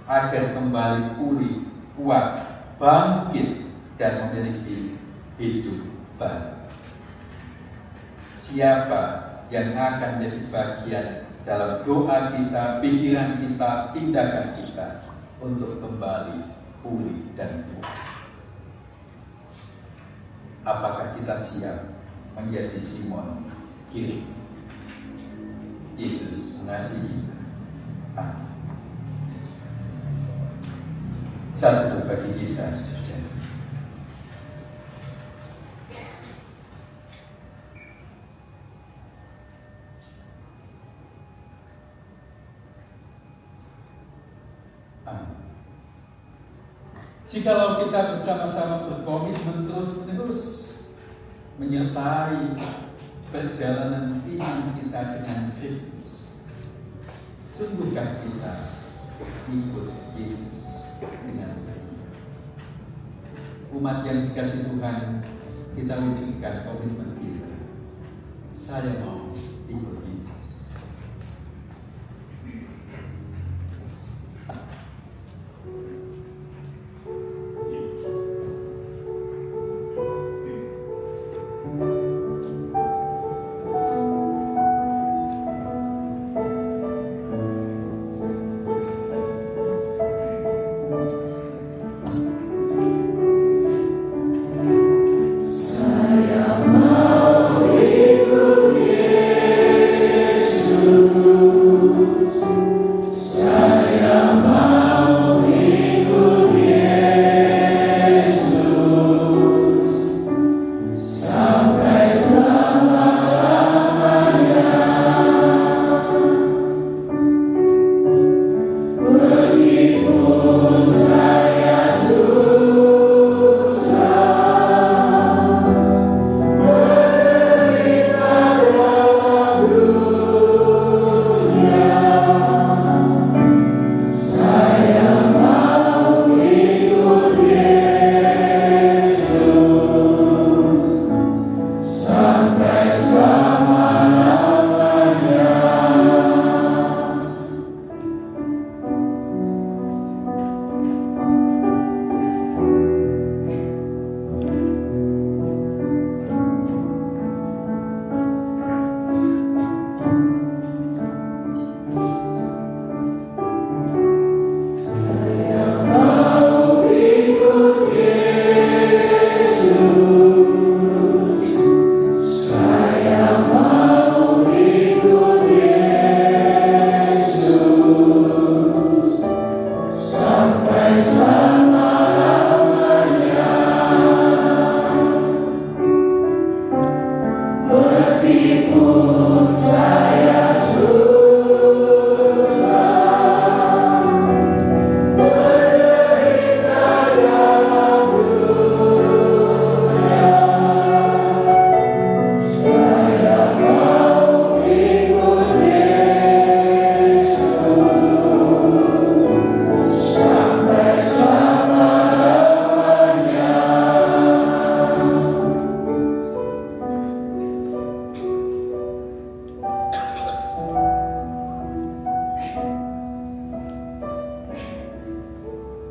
agar kembali pulih, kuat, bangkit, dan memiliki hidup baru. Siapa yang akan menjadi bagian dalam doa kita, pikiran kita, tindakan kita untuk kembali pulih dan kuat. Apakah kita siap menjadi Simon Kiri? Yesus mengasihi kita. Satu bagi kita, saudara. Jikalau kita bersama-sama berkomitmen terus-menerus menyertai perjalanan iman kita dengan Kristus, Sungguhkah kita ikut Yesus dengan setia? Umat yang dikasih Tuhan, kita wujudkan komitmen kita. Saya mau ikut Yesus.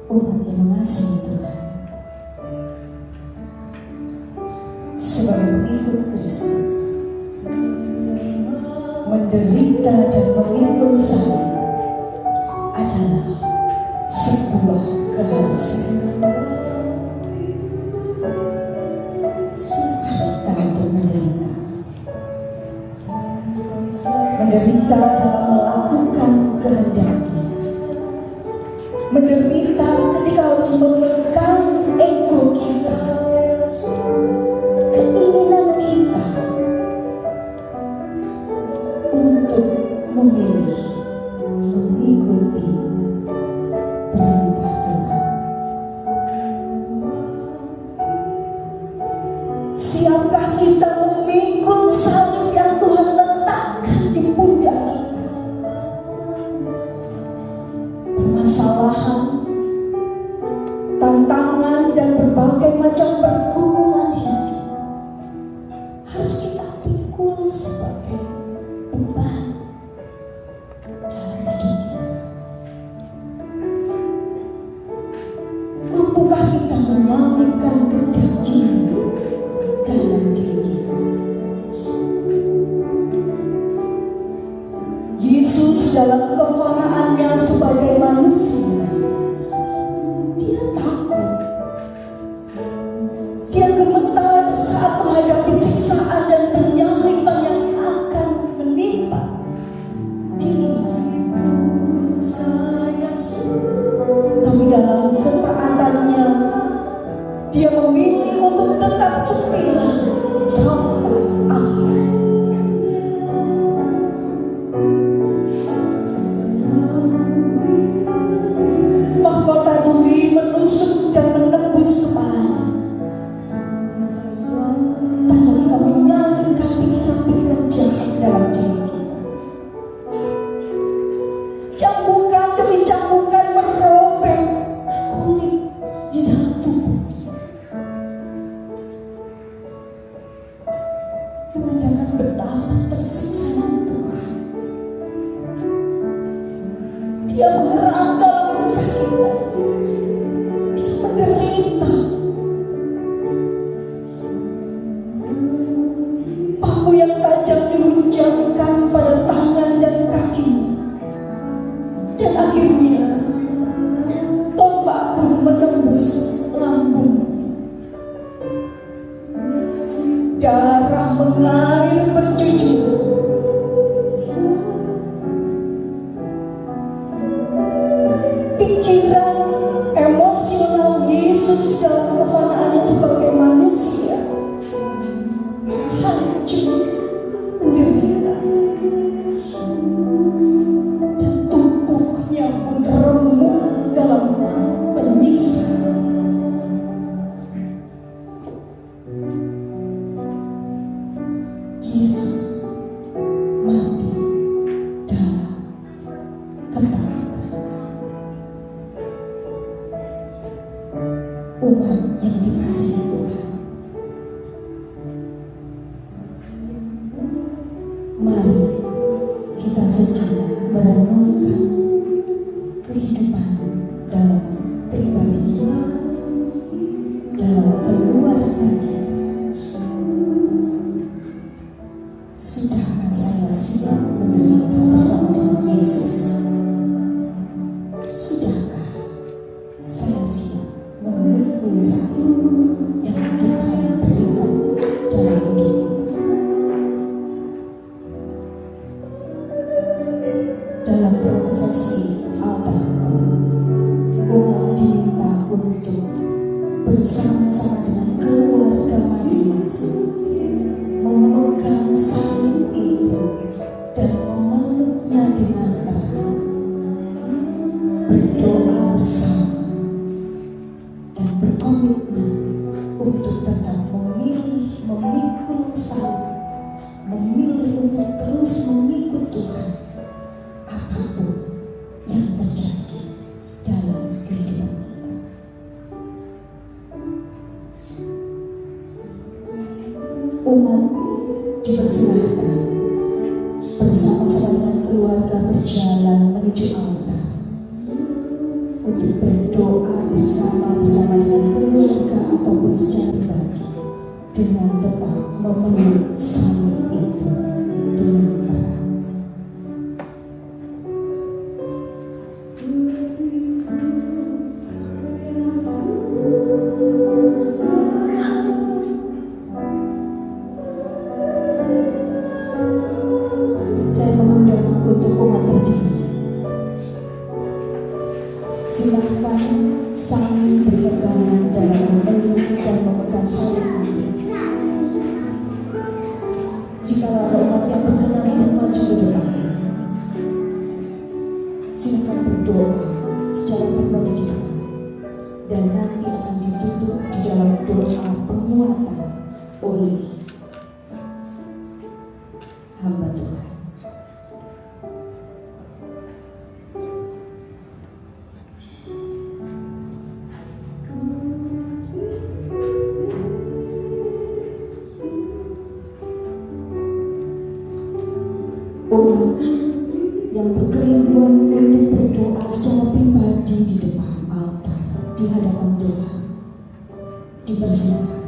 Umat yang mengasihi Tuhan, sebagai pengikut Kristus, menderita dan memikul salib adalah sebuah keharusan. Kita untuk menderita dalam melakukan kehendak-Nya, menderita ketika harus memegang ego kita, keinginan kita untuk memilih mengikuti perintah Tuhan. Siapkah kita memikul salib yang Tuhan letakkan di pundak kita? Permasalahan, tantangan, dan berbagai macam pergumulan hidup harus kita pikul sebagai beban dalam hidup kita. Mampukah kita menyalibkan kehendak ini dalam diri kita? Yesus dalam kefanaannya sebagai manusia, Dia takut, Dia gemetar saat menghadapi siksaan dan penyaliban yang akan menimpa dirinya. Tapi dalam ketaatannya, Dia memilih untuk tetap setia sampai akhir. Mahkota duri menusuk dan menembus kepalanya. Tanda kita menyalibkan pikiran-pikiran jahat dalam diri kita. dalam kesakitan. Dia menderita. Paku yang tajam dihunjamkan pada tangan dan kakinya. Dan akhirnya tombak pun menembus lambungnya. Darah mengalir bercucuran. Pikiran emosional Yesus dalam kefanaannya sebagai manusia hancur, menderita, dan tubuhnya pun remuk dalam menyiksa. Yesus mati dalam ketaatan. Umat yang dikasihi Tuhan, mari kita sejenak merenungkan kehidupan dalam pribadi kita, dalam keluarga kita. Sudahkah saya siap menderita bersama dengan Yesus? Sudahkah saya siap memikul salib yang Tuhan berikan dalam hidup kita? Dalam prosesi altar call, umat diminta untuk bersama-sama dengan keluarga masing-masing memegang salib itu dan memeluknya dengan erat, berdoa bersama dan berkomitmen untuk tetap memilih memikul salib, memilih untuk terus mengikut Tuhan apapun yang terjadi dalam kehidupan kita. Umat dipersilahkan bersama-sama dengan keluarga berjalan menuju altar untuk berdoa bersama-sama dengan keluarga ataupun secara pribadi dengan tetap memeluk salib itu dengan erat. Saya mengundang untuk umat berdiri. Silakan saling berpegangan dalam memeluk dan memegang salib itu. Jika ada umat yang berkenan untuk maju ke depan, silakan berdoa secara pribadi di depan, dan nanti akan ditutup di dalam doa penguatan oleh hamba Tuhan. Umat yang berkerinduan untuk berdoa secara pribadi di depan altar di hadapan Tuhan dipersilakan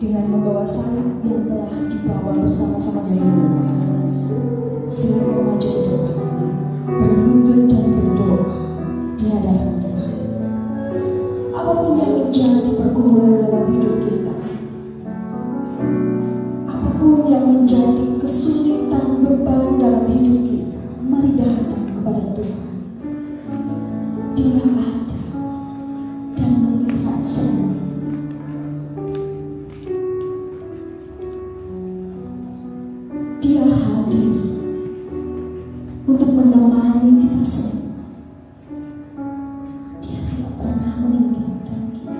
dengan membawa salib yang telah dibawa bersama-sama dari rumah. Silakan maju ke depan, berlutut dan berdoa di hadapan Tuhan. Apapun yang menjadi pergumulan dalam hidup kita, apapun yang menjadi kesulitan beban dalam hidup kita, mari datang kepada Tuhan. Dia ada dan melihat semua. Dia hadir untuk menemani kita semua. Dia tidak pernah meninggalkan kita.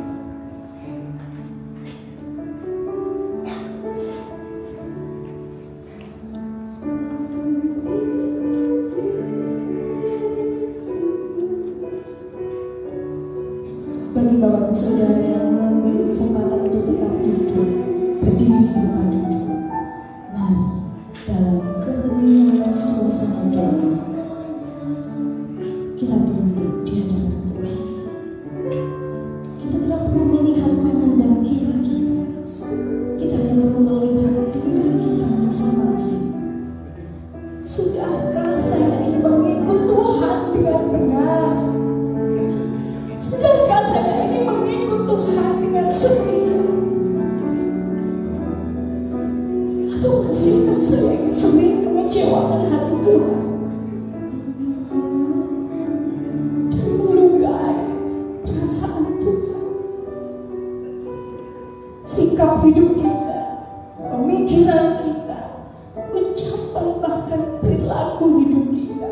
Bagi Bapak Saudara yang mengambil kesempatan untuk tetap duduk, berdiri di tempat duduk, mari dalam keheningan suara Sudahkah saya ini mengikut Tuhan dengan benar? Sudahkah saya ini mengikut Tuhan dengan setia? Atau masihkah saya yang sering mengecewakan hati Tuhan dan melukai perasaan Tuhan? Sikap hidup kita, pemikiran kita, ucapan bahkan perilaku hidup kita,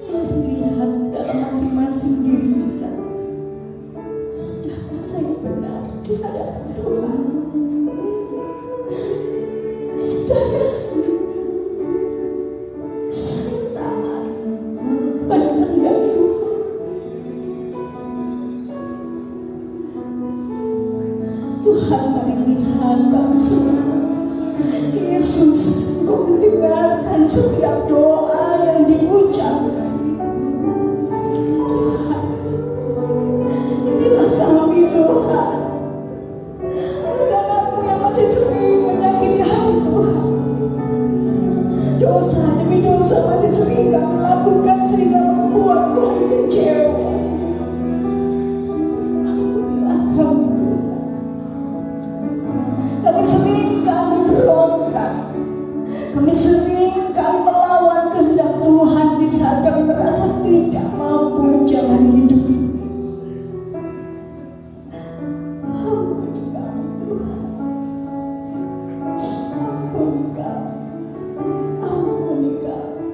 mari lihat dalam masing-masing diri kita. Sudahkah saya benar di hadapan Tuhan? Sudahkah saya salah pada kehendak Tuhan? Tuhan, mari lihat kami semua. Yesus, Engkau mendengarkan setiap doa yang diucapkan. Tuhan, inilah kami Tuhan, anak-anakmu yang masih sering menyakiti hati Tuhan. Dosa demi dosa masih sering kami lakukan sehingga membuat Tuhan kecewa. Ampunilah kami Tuhan. Kami sering kali berontak, kami sering kali melawan kehendak Tuhan di saat kami merasa tidak mampu menjalani hidup ini. Ampuni kami Tuhan, ampuni kami, ampuni kami.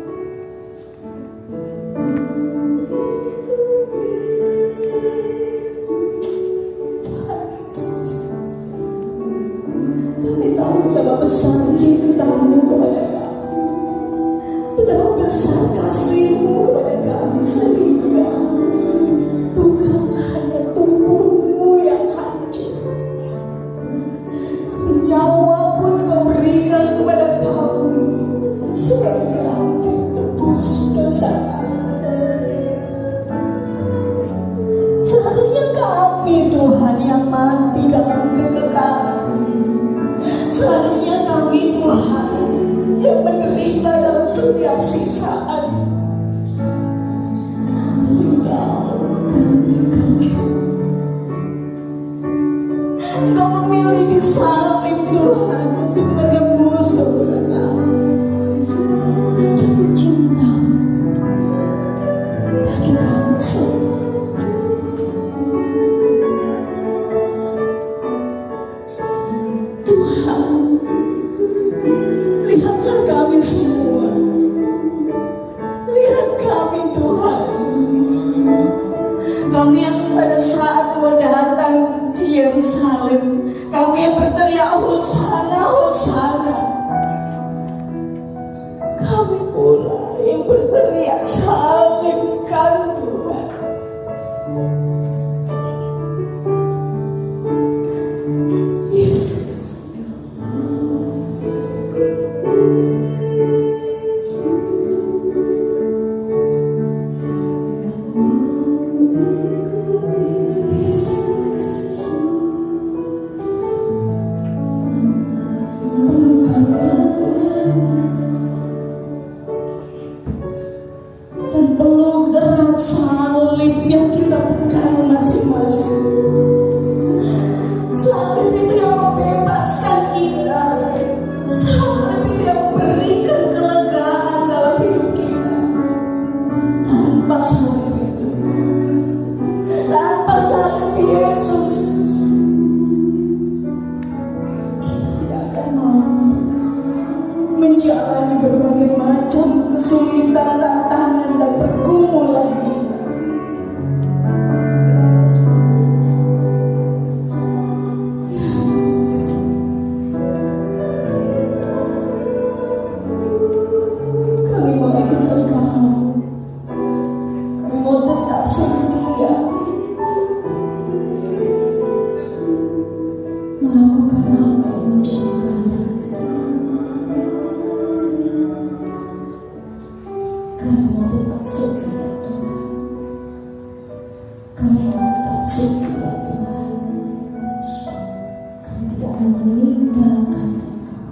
Tuhan Yesus, kami tahu betapa besar cinta-Mu kepada kami, betapa besar kasih-Mu kepada kami, sehingga bukan hanya tubuh-Mu yang hancur, tapi nyawa pun Kau berikan kepada kami sebagai ganti tebus dosa kami. Seharusnya kami Tuhan yang mati dalam kekekalan. Seharusnya kami Tuhan yang menderita dalam setiap siksaan. Engkau karuniakan. Engkau memilih disalib Tuhan untuk menebus dosa kami dan bercinta bagi kami semua. Tuhan, lihatlah kami semua. Lihat kami Tuhan. Kami yang pada saat Kau datang di Yerusalem, kami yang berteriak Hosana, Hosana. Kami pula yang berteriak salibkan Tuhan. Yesus, dan peluk erat salib yang kita pegang masing-masing. Salib itu yang membebaskan kita, salib itu yang memberikan kelegaan dalam hidup kita. Tanpa salib itu, tanpa salib Yesus, kita tidak akan mampu menjalani berbagai macam kesulitan, tantangan, dan pergumulan kita. Yesus, kami mau ikut Engkau. Kami mau tetap setia melakukan apa yang menjadi kehendak. Kami mau tetap setia Tuhan. Kami mau tetap setia Tuhan. Kami tidak akan meninggalkan Engkau.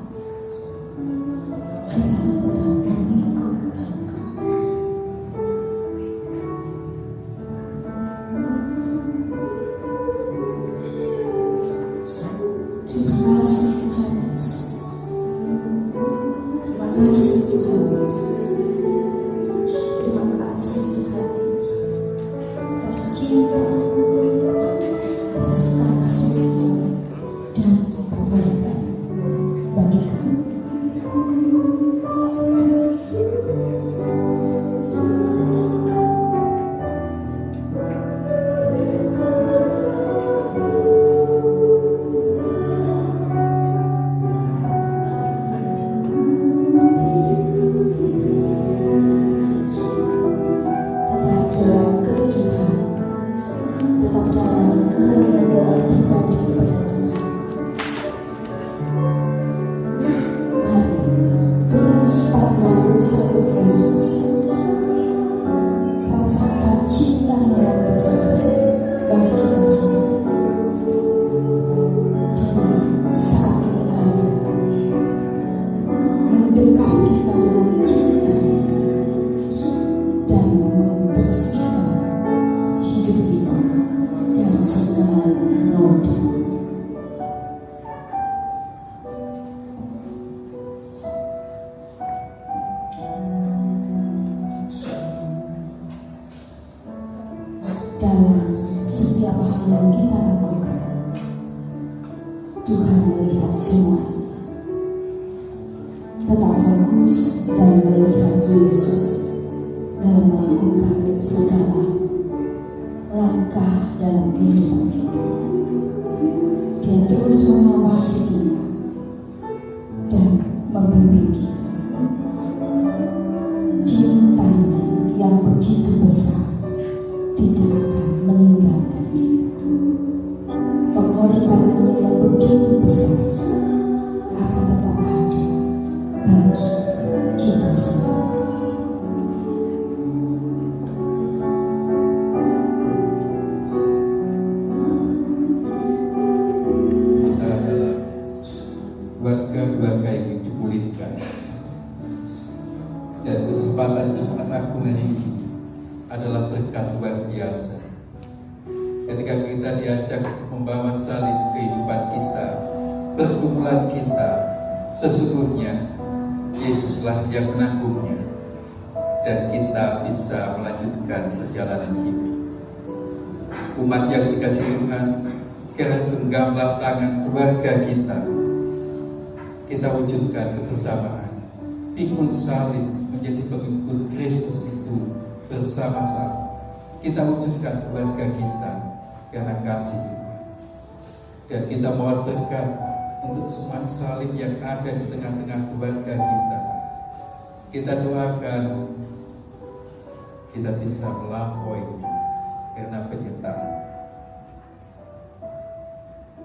Kami akan tetap Tuhan Yesus. Terima kasih Tuhan Yesus atas cinta, atas kasih dan pengorbanan bagi kami. Tetap dalam kebutuhan, tetap dalam keheningan doa pribadi kepada Tuhan. Mari terus pakai sabuk Yesus. Rasakan cinta yang besar bagi kita semua. Dia saat ini ada, mendekat kita dengan cinta dan membersihkan hidup kita dari segala noda. Dalam setiap hal yang kita lakukan, Tuhan melihat semuanya. Tetap fokus dan melihat Yesus dalam melakukan segala langkah dalam kehidupan kita. Dia terus mengawasi kita dan membimbing kita. Cintanya yang begitu besar tidak akan meninggalkan kita. Pengorbanannya yang begitu besar akan tetap ada bagi kita semua. Kita adalah keluarga-keluarga yang dipulihkan. Dan kesempatan Jumat Agung hari ini adalah berkat luar biasa. Ketika kita diajak membawa salib kehidupan kita, pergumulan kita, sesungguhnya Yesuslah yang menanggungnya, dan kita bisa melanjutkan perjalanan hidup. Umat yang dikasih Tuhan, sekarang genggamlah tangan keluarga kita. Kita wujudkan kebersamaan, pikul salib menjadi pengikut Kristus itu bersama-sama. Kita wujudkan keluarga kita karena kasih Tuhan. Dan kita mohon berkat untuk semua salib yang ada di tengah-tengah keluarga kita. Kita doakan kita bisa melampauinya karena penyertaan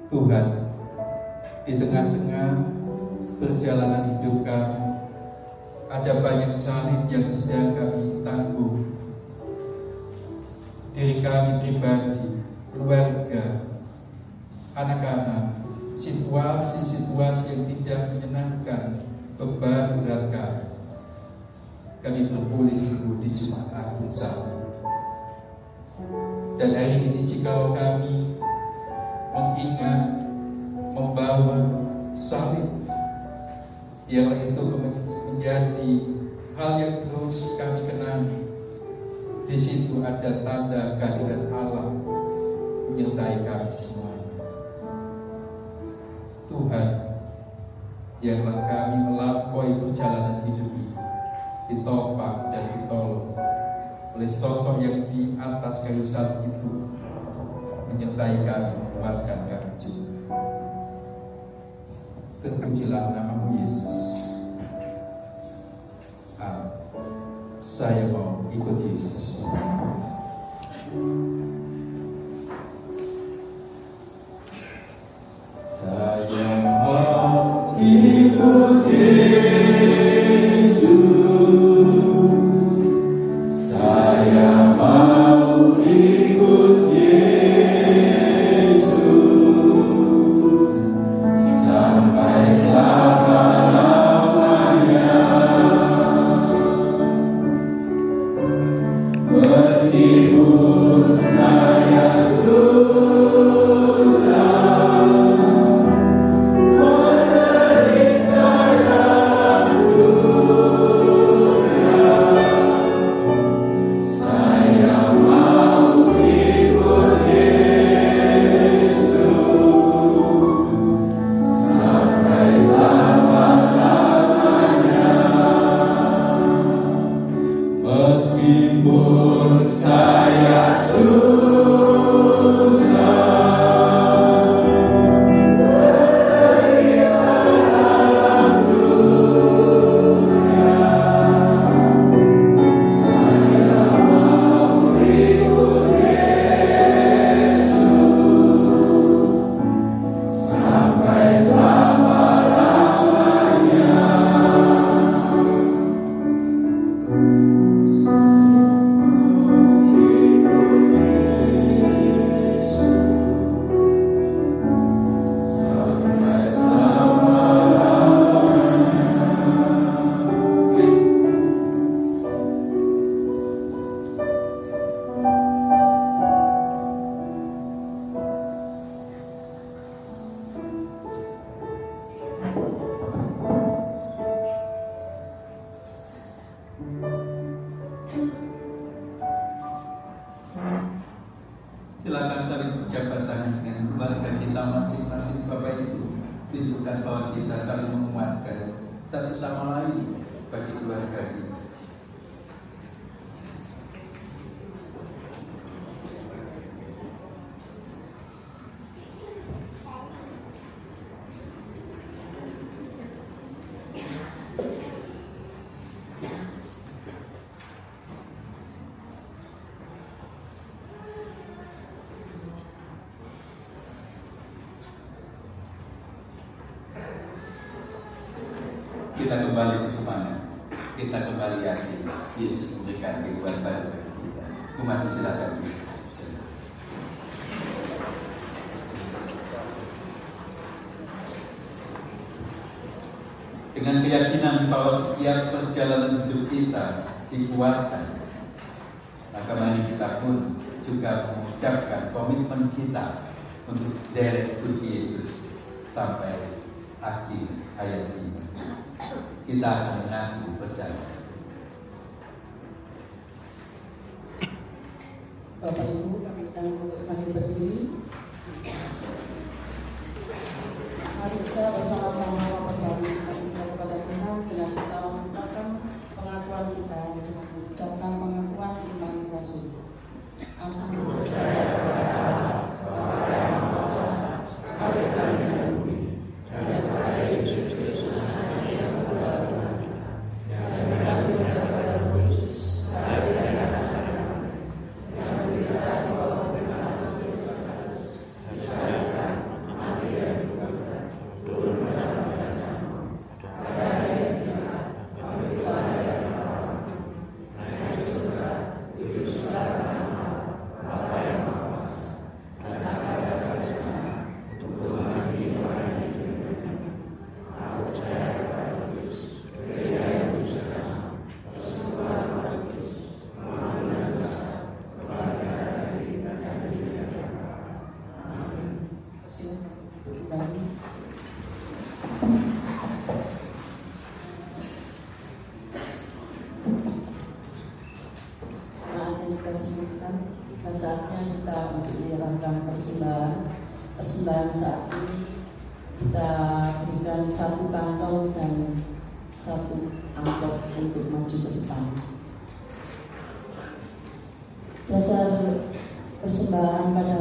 Tuhan. Di tengah-tengah perjalanan hidup kami, ada banyak salib yang sedang kami tanggung. Diri kami pribadi, keluarga, anak-anak, situasi-situasi yang tidak menyenangkan, beban berat kami. Kami berpulih sungguh di Jumat Agung sana. Dan hari ini jika kami mengingat, membawa salib, biarlah itu menjadi hal yang terus kami kenali. Di situ ada tanda kehadiran Allah menyertai kami semuanya. Tuhan, biarlah kami melampaui perjalanan hidup ini, ditopang dan ditolong oleh sosok yang di atas kayu salib itu, menyertai kami, menguatkan kami juga. Terpujilah nama-Mu Yesus. Amin. Saya mau ikut Yesus. Saya mau ikut Yesus. Saya mau ikut Yesus sampai selama-lamanya. Meskipun Silakan saling berjabat tangan dengan keluarga kita masing-masing. Bapak Ibu, tunjukkan bahwa kita saling menguatkan satu sama lain bagi keluarga kita. Kita kembali bersemangat, kita kembali yakin Yesus memberikan kehidupan baru bagi kita. Umat silakan. Dengan keyakinan bahwa setiap perjalanan hidup kita dikuatkan, maka mari kita pun juga mengucapkan komitmen kita untuk derek Gusti Yesus sampai akhir hayat ini. Kita akan mengaku percaya. Bapak Ibu, kami mari berdiri. Mari kita bersama-sama memperbarui iman kita kepada Tuhan dengan kita mengucapkan pengakuan kita dengan mengucapkan pengakuan iman Rasul. Aku percaya kepada Allah, Bapa yang Maha Kuasa, Allah Tuhan dan bumi, dan kepada Yesus Kristus, yang kepada Tuhan kita, yang mengandung daripada Roh Kudus, lahir dari anak Maria, yang menderita di bawah pemerintahan Pilatus, disalibkan, mati dan dikuburkan, turun ke dalam kerajaan, pada hari ketiga, bangkit lagi dari antara mati, naik ke surga, duduk di sebelah kanan Allah, Bapa yang Maha Kuasa, dan akan datang ke sana untuk menghakimi orang yang hidup dan mati. Aku percaya kepada Kristus, gereja yang kudus, persekutuan umat kudus, pengampunan dosa, kebangkitan dari kehidupan dan hidup yang kekal. Amin. Silakan duduk kembali. Saat yang kita sebutkan, saatnya kita untuk menyerahkan persembahan saat ini. Kita berikan satu kantong dan satu amplop untuk maju ke depan. Dasar persembahan pada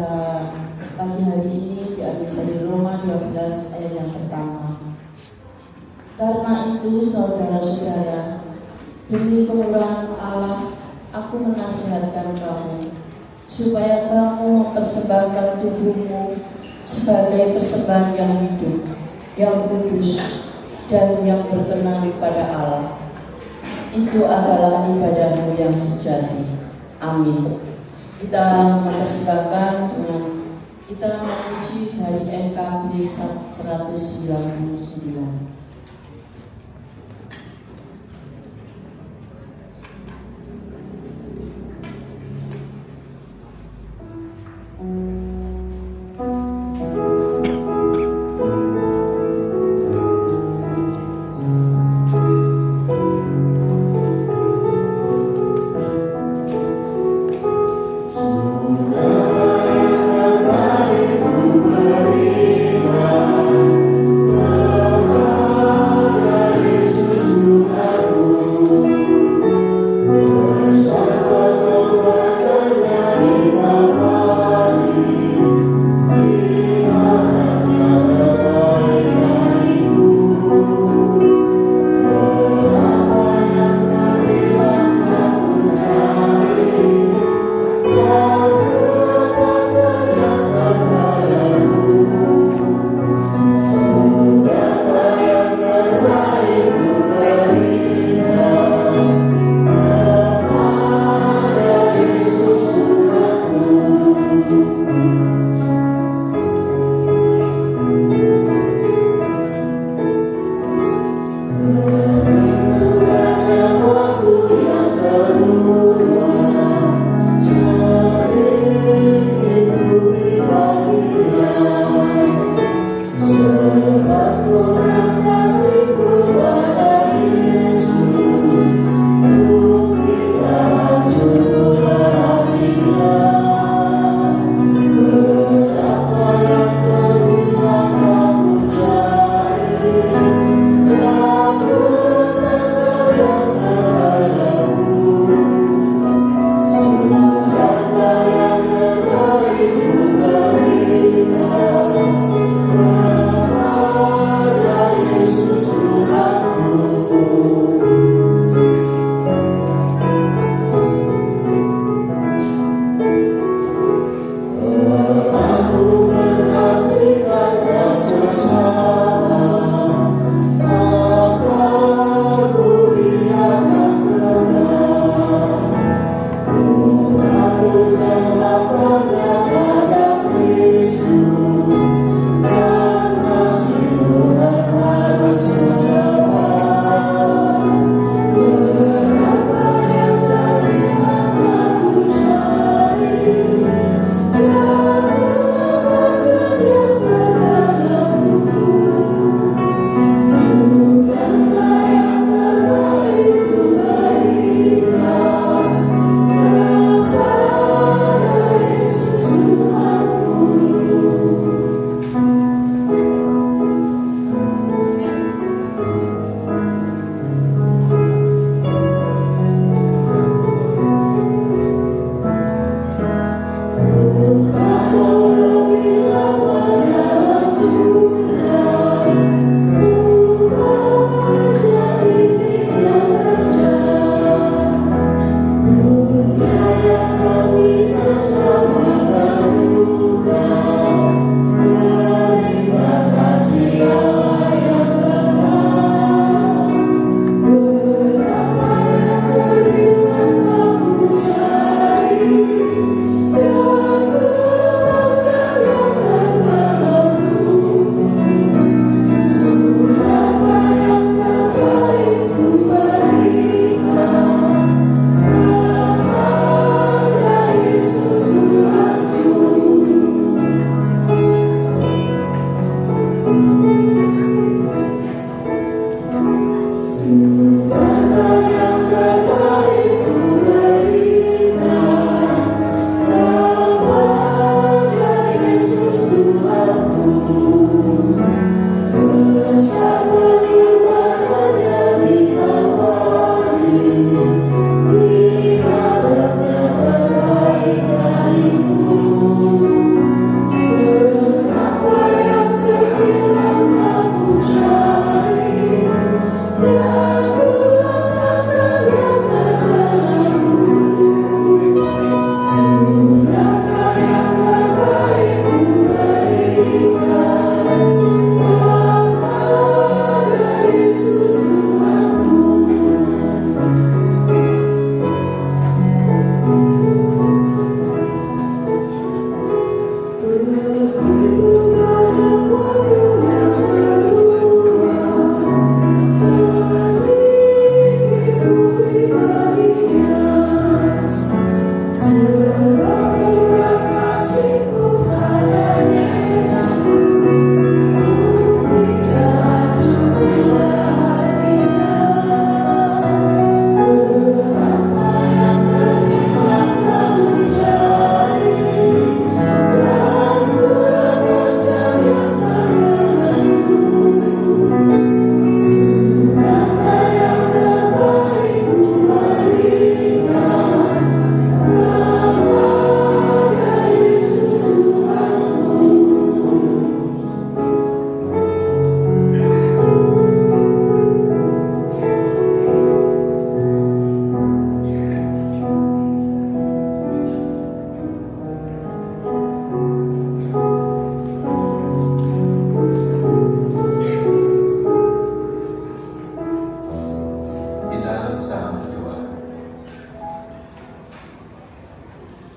pagi hari ini diambil dari Roma 12 ayat yang pertama. Karena itu saudara-saudara, demi kemurahan Allah, aku menasihatkan kamu supaya kamu mempersembahkan tubuhmu sebagai persembahan yang hidup, yang kudus, dan yang berkenan kepada Allah. Itu adalah ibadahmu yang sejati. Amin. Kita mempersembahkan dengan kita memuji dari NKB 199. Berikan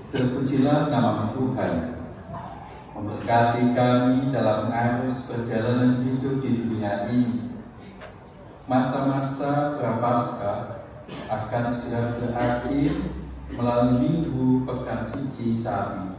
Terpujilah nama Tuhan, memberkati kami dalam arus perjalanan hidup di dunia ini. Masa-masa Prapaskah akan segera berakhir melalui Minggu Pekan Suci Sabi.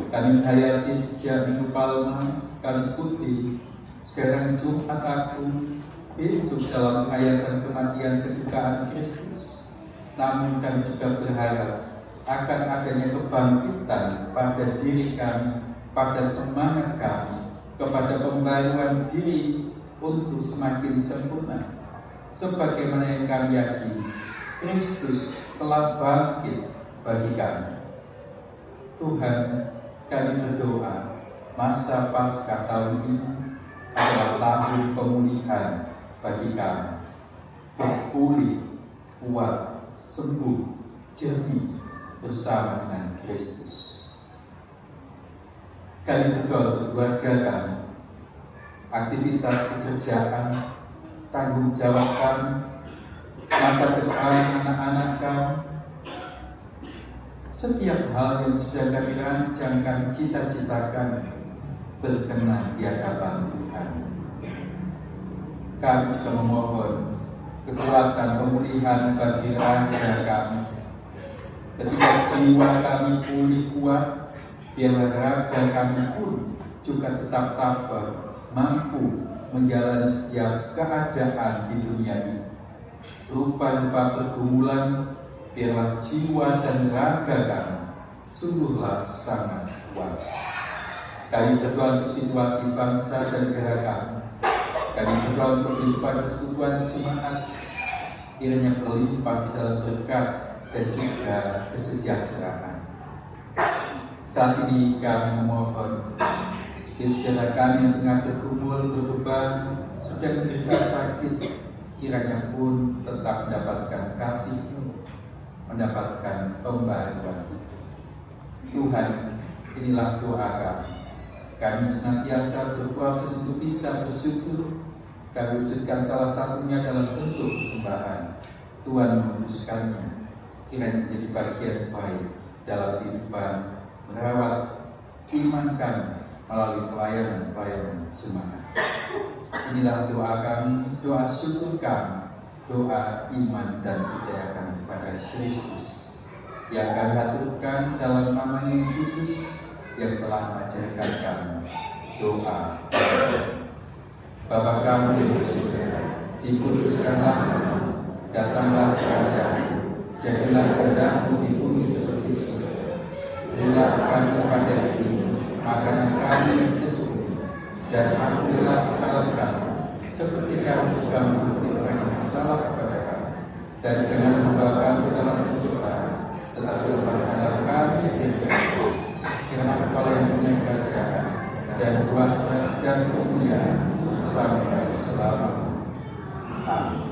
Kami hayati sejak Minggu Palma, Kamis Putih, sekarang Jumat Agung, besok dalam hayatan kematian kedukaan Kristus. Namun kami juga berharap akan adanya kebangkitan pada diri kami, pada semangat kami, kepada pembaruan diri untuk semakin sempurna. Sebagaimana yang kami yakini, Kristus telah bangkit bagi kami. Tuhan, kami berdoa, masa Paskah tahun ini adalah tahun pemulihan bagi kami. Pulih, kuat, sembuh, jernih bersama dengan Kristus. Kami berdoa untuk keluarga kami, aktivitas pekerjaan, tanggung jawab kami, masa depan anak-anak kami, setiap hal yang sudah kami rancang, kami cita-citakan berkenan di hadapan Tuhan. Kami juga memohon kekuatan pemulihan bagi raga kami. Ketika jiwa kami pulih kuat, biarlah raga kami pun juga tetap tabah, mampu menjalani setiap keadaan di dunia ini. Rupa-rupa pergumulan, biarlah jiwa dan raga kami sungguhlah sangat kuat. Kami berdoa untuk situasi bangsa dan negara kami. Kami berdoa untuk kehidupan persekutuan jemaat, kiranya berlimpah di dalam berkat dan juga kesejahteraan. Saat ini kami memohon saudara kami yang tengah bergumul, berbeban, sudah menderita sakit, kiranya pun tetap mendapatkan kasih, mendapatkan pembaruan. Tuhan, inilah doa kami. Kami senantiasa berpuasa untuk bisa bersyukur. Kami wujudkan salah satunya dalam bentuk persembahan. Tuhan menguduskannya, kiranya menjadi bagian baik dalam kehidupan merawat iman kami melalui pelayanan jemaat. Inilah doa kami, doa syukur kami, doa iman dan percaya kami kepada Kristus yang kami haturkan dalam nama yang kudus yang telah mengajarkan kami doa. Bapa kami yang di surga, dikuduskanlah namamu, datanglah kerajaan-mu, jadilah kehendak-mu di bumi seperti di surga. Berilah kami kepada ini makanan kami yang secukupnya, dan ampunilah kesalahan kami, seperti kami juga mengampuni orang yang salah kepada kami. Dan jangan membawa kami dalam pencobaan, tetapi lepaskanlah kami dari dosa. Kiranya Kepala yang punya kerajaan dan kuasa dan kemuliaan sampai selama-lamanya. Amin.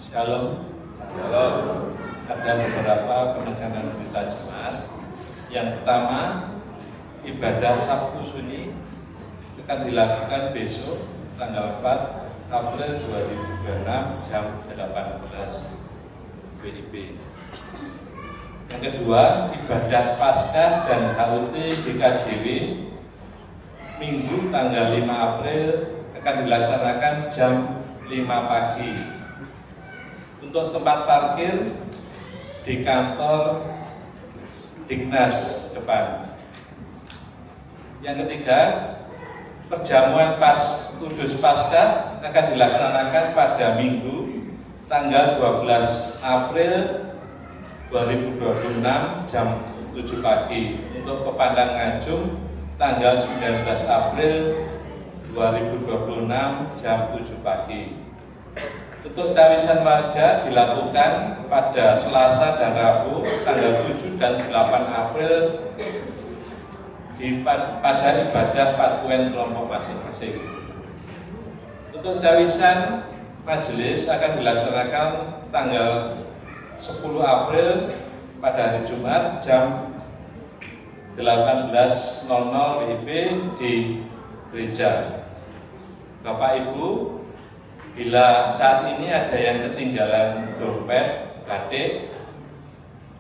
Shalom. Ada beberapa penekanan berita jemaat. Yang pertama, ibadah Sabtu Sunyi akan dilakukan besok tanggal 4 April 2026 jam 18 WIB. Yang kedua, ibadah Paskah dan HUT GKJW Minggu tanggal 5 April akan dilaksanakan jam 5 pagi. Untuk tempat parkir di kantor Dignas depan. Yang ketiga, perjamuan Kudus Paskah akan dilaksanakan pada Minggu tanggal 12 April 2026 jam 7 pagi. Untuk Pepandang Ngajum tanggal 19 April 2026 jam 7 pagi. Untuk cawisan warga dilakukan pada Selasa dan Rabu tanggal 7 dan 8 April pada ibadah Patuen kelompok masing-masing. Untuk cawisan majelis akan dilaksanakan tanggal 10 April pada hari Jumat jam 18.00 WIB di gereja. Bapak Ibu, bila saat ini ada yang ketinggalan dompet, batik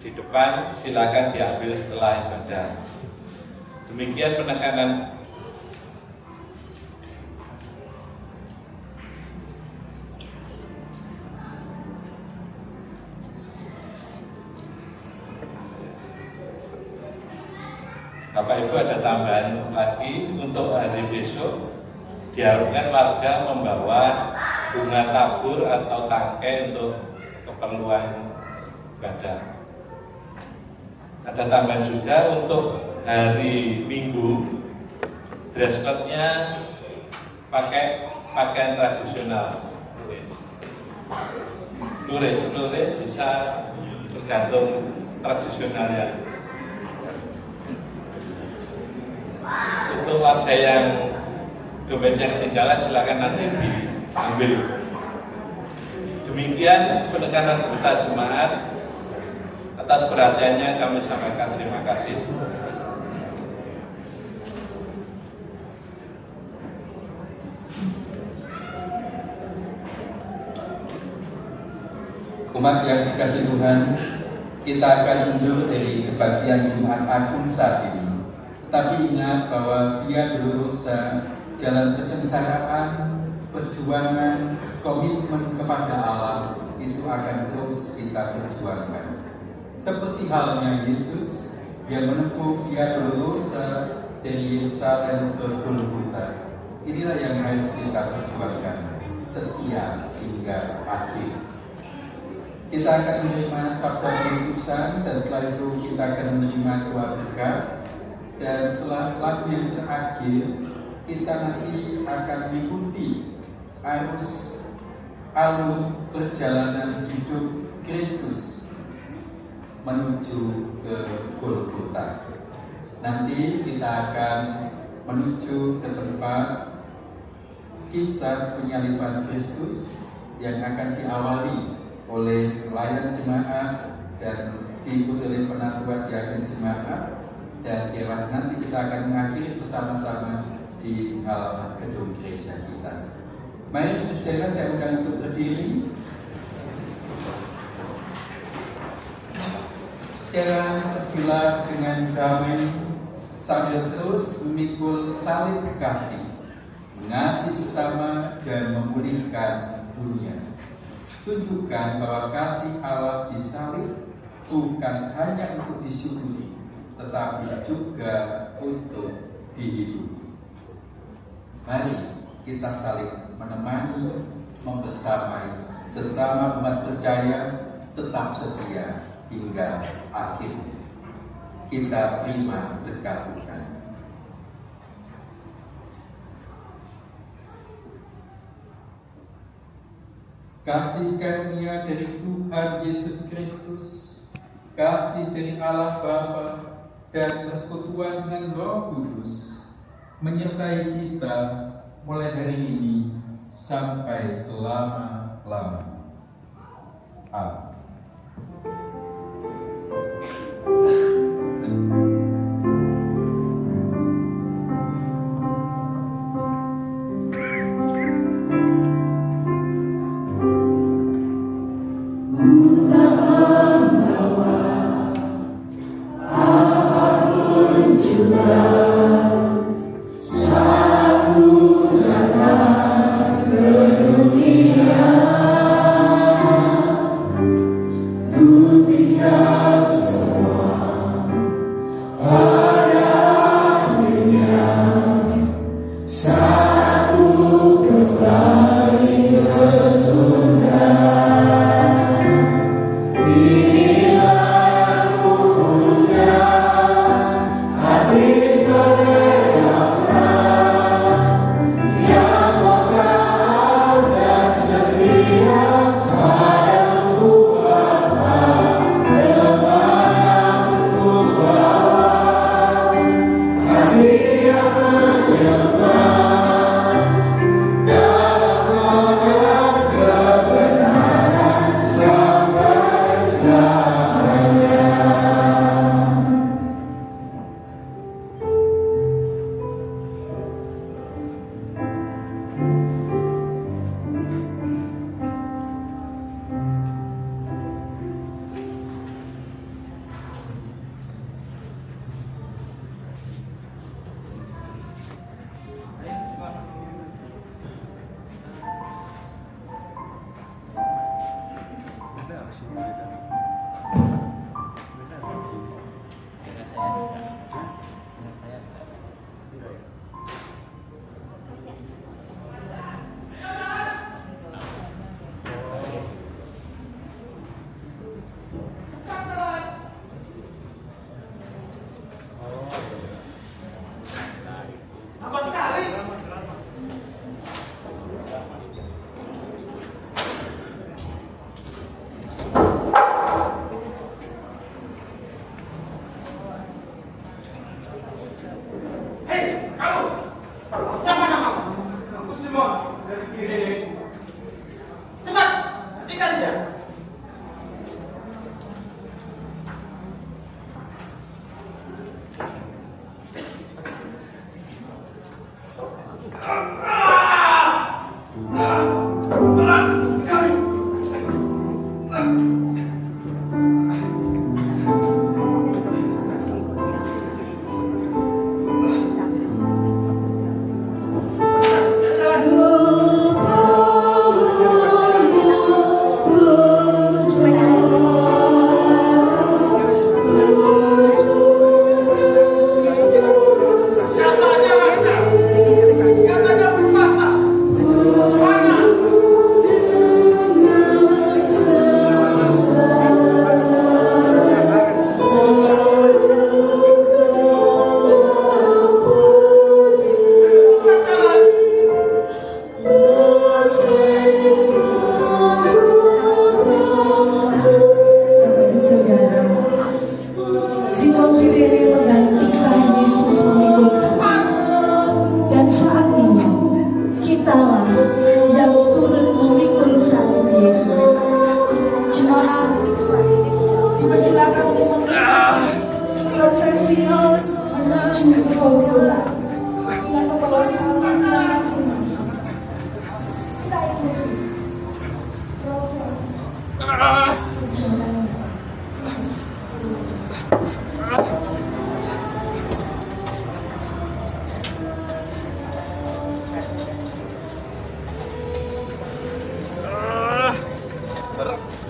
di depan, silakan diambil setelah ibadah. Demikian penekanan. Bapak Ibu, ada tambahan lagi untuk hari besok. Diharapkan warga membawa bunga tabur atau tangkai untuk keperluan ibadah. Ada tambahan juga untuk hari Minggu, dress code-nya pakai pakaian tradisional. Lurik bisa tergantung tradisionalnya. Untuk warga yang dompetnya ketinggalan, silakan nanti diambil. Demikian penekanan berita jemaat. Atas perhatiannya kami sampaikan terima kasih. Umat yang dikasihi Tuhan, kita akan mundur dari kebaktian Jumat Agung saat ini. Tapi ingat bahwa Via Dolorosa, jalan kesengsaraan, perjuangan, komitmen kepada Allah itu akan terus kita perjuangkan. Seperti halnya Yesus yang menempuh Via Dolorosa dari Yerusalem ke Golgota. Inilah yang harus kita perjuangkan, setia hingga akhir. Kita akan menerima sabda penebusan dan setelah itu kita akan menerima doa berkat. Dan setelah lagu yang terakhir, kita nanti akan mengikuti alur perjalanan hidup Kristus menuju ke Golgota. Nanti kita akan menuju ke tempat kisah penyaliban Kristus yang akan diawali oleh pelayan jemaat dan diikuti oleh penatuan diaken jemaat. Dan kiranya nanti kita akan mengakhiri bersama-sama di halaman gedung gereja kita. Mari saudara, saya undang untuk berdiri. Sekarang pergilah dengan damai sambil terus memikul salib kasih, mengasihi sesama dan memulihkan dunia. Tunjukkan bahwa kasih Allah di salib bukan hanya untuk disyukuri, tetapi juga untuk dihidupi. Mari kita saling menemani, membersamai sesama umat percaya, tetap setia hingga akhir. Kita terima berkat Tuhan. Kasih karunia dari Tuhan Yesus Kristus, kasih dari Allah Bapa, dan persekutuan dengan Roh Kudus menyertai kita mulai dari ini sampai selama-lamanya. Amin. Dunia,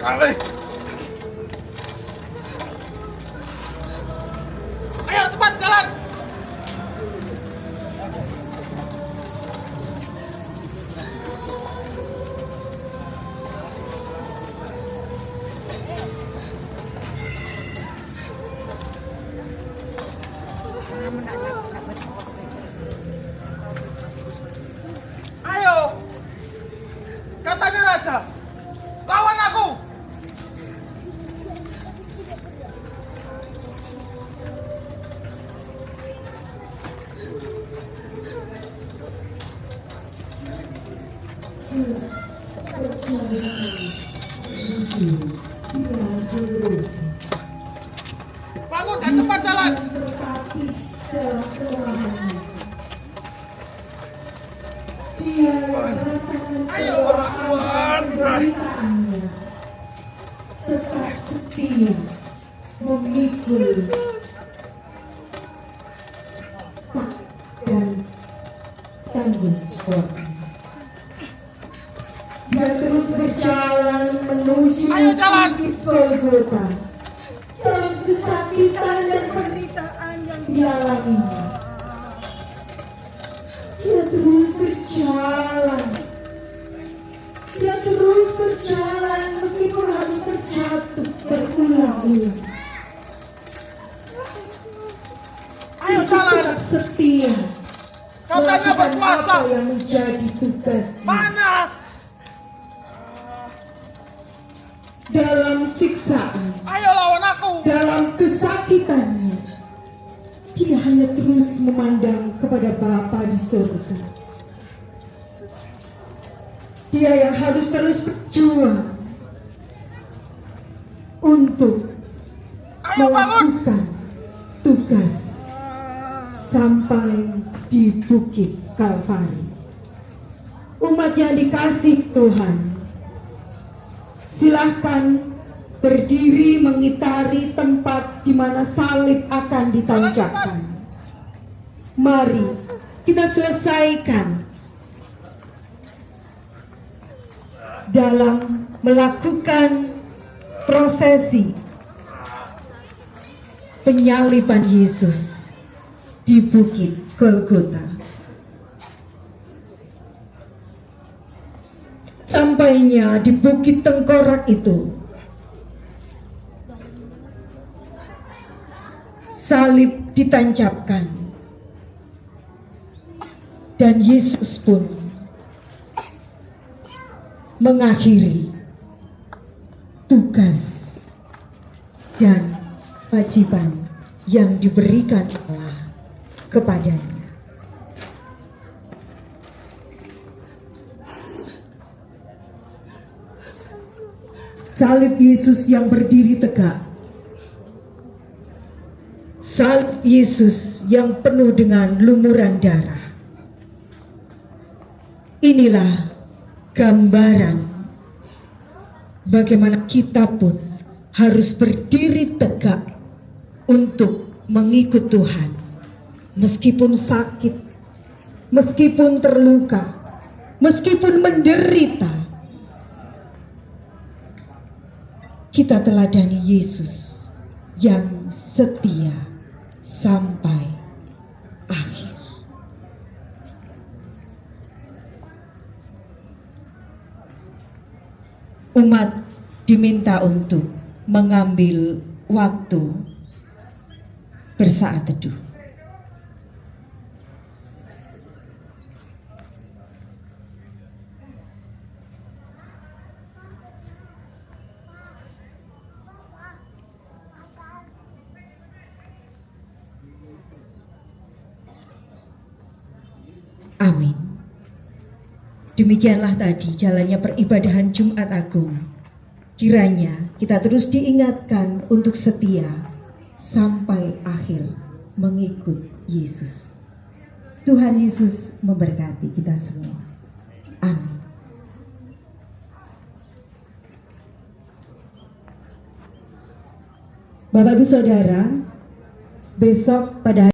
Ayo cepat jalan. Ayo, katanya raja, lawan aku. Bangun dan cepat jalan. Ayo lawan. Tetap setia memikul dan tanggung jawab. Dia terus berjalan menuju Ayo jalan. bukit Golgota dalam kesakitan dan penderitaan yang dialaminya. Dia terus berjalan. Dia terus berjalan meskipun harus terjatuh berulang-ulang. Ayo jalan. Tetap setia. Katanya melakukan berkuasa. apa yang menjadi tugasnya. Mana? Dalam siksaan, Ayo lawan aku. dalam kesakitannya, dia hanya terus memandang kepada Bapa di surga. Dia yang harus terus berjuang untuk Ayo bangun. melakukan tugas sampai di Bukit Kalvari. Umat yang dikasih Tuhan, silahkan berdiri mengitari tempat di mana salib akan ditancapkan. Mari kita selesaikan dalam melakukan prosesi penyaliban Yesus di Bukit Golgota. Sampainya di Bukit Tengkorak itu, salib ditancapkan dan Yesus pun mengakhiri tugas dan kewajiban yang diberikan Allah kepadanya. Salib Yesus yang berdiri tegak, salib Yesus yang penuh dengan lumuran darah. Inilah gambaran bagaimana kita pun harus berdiri tegak untuk mengikut Tuhan, meskipun sakit, meskipun terluka, meskipun menderita. Kita teladani Yesus yang setia sampai akhir. Umat diminta untuk mengambil waktu bersaat teduh. Amin. Demikianlah tadi jalannya peribadahan Jumat Agung. Kiranya kita terus diingatkan untuk setia sampai akhir mengikut Yesus. Tuhan Yesus memberkati kita semua. Amin. Bapak Ibu Saudara, besok pada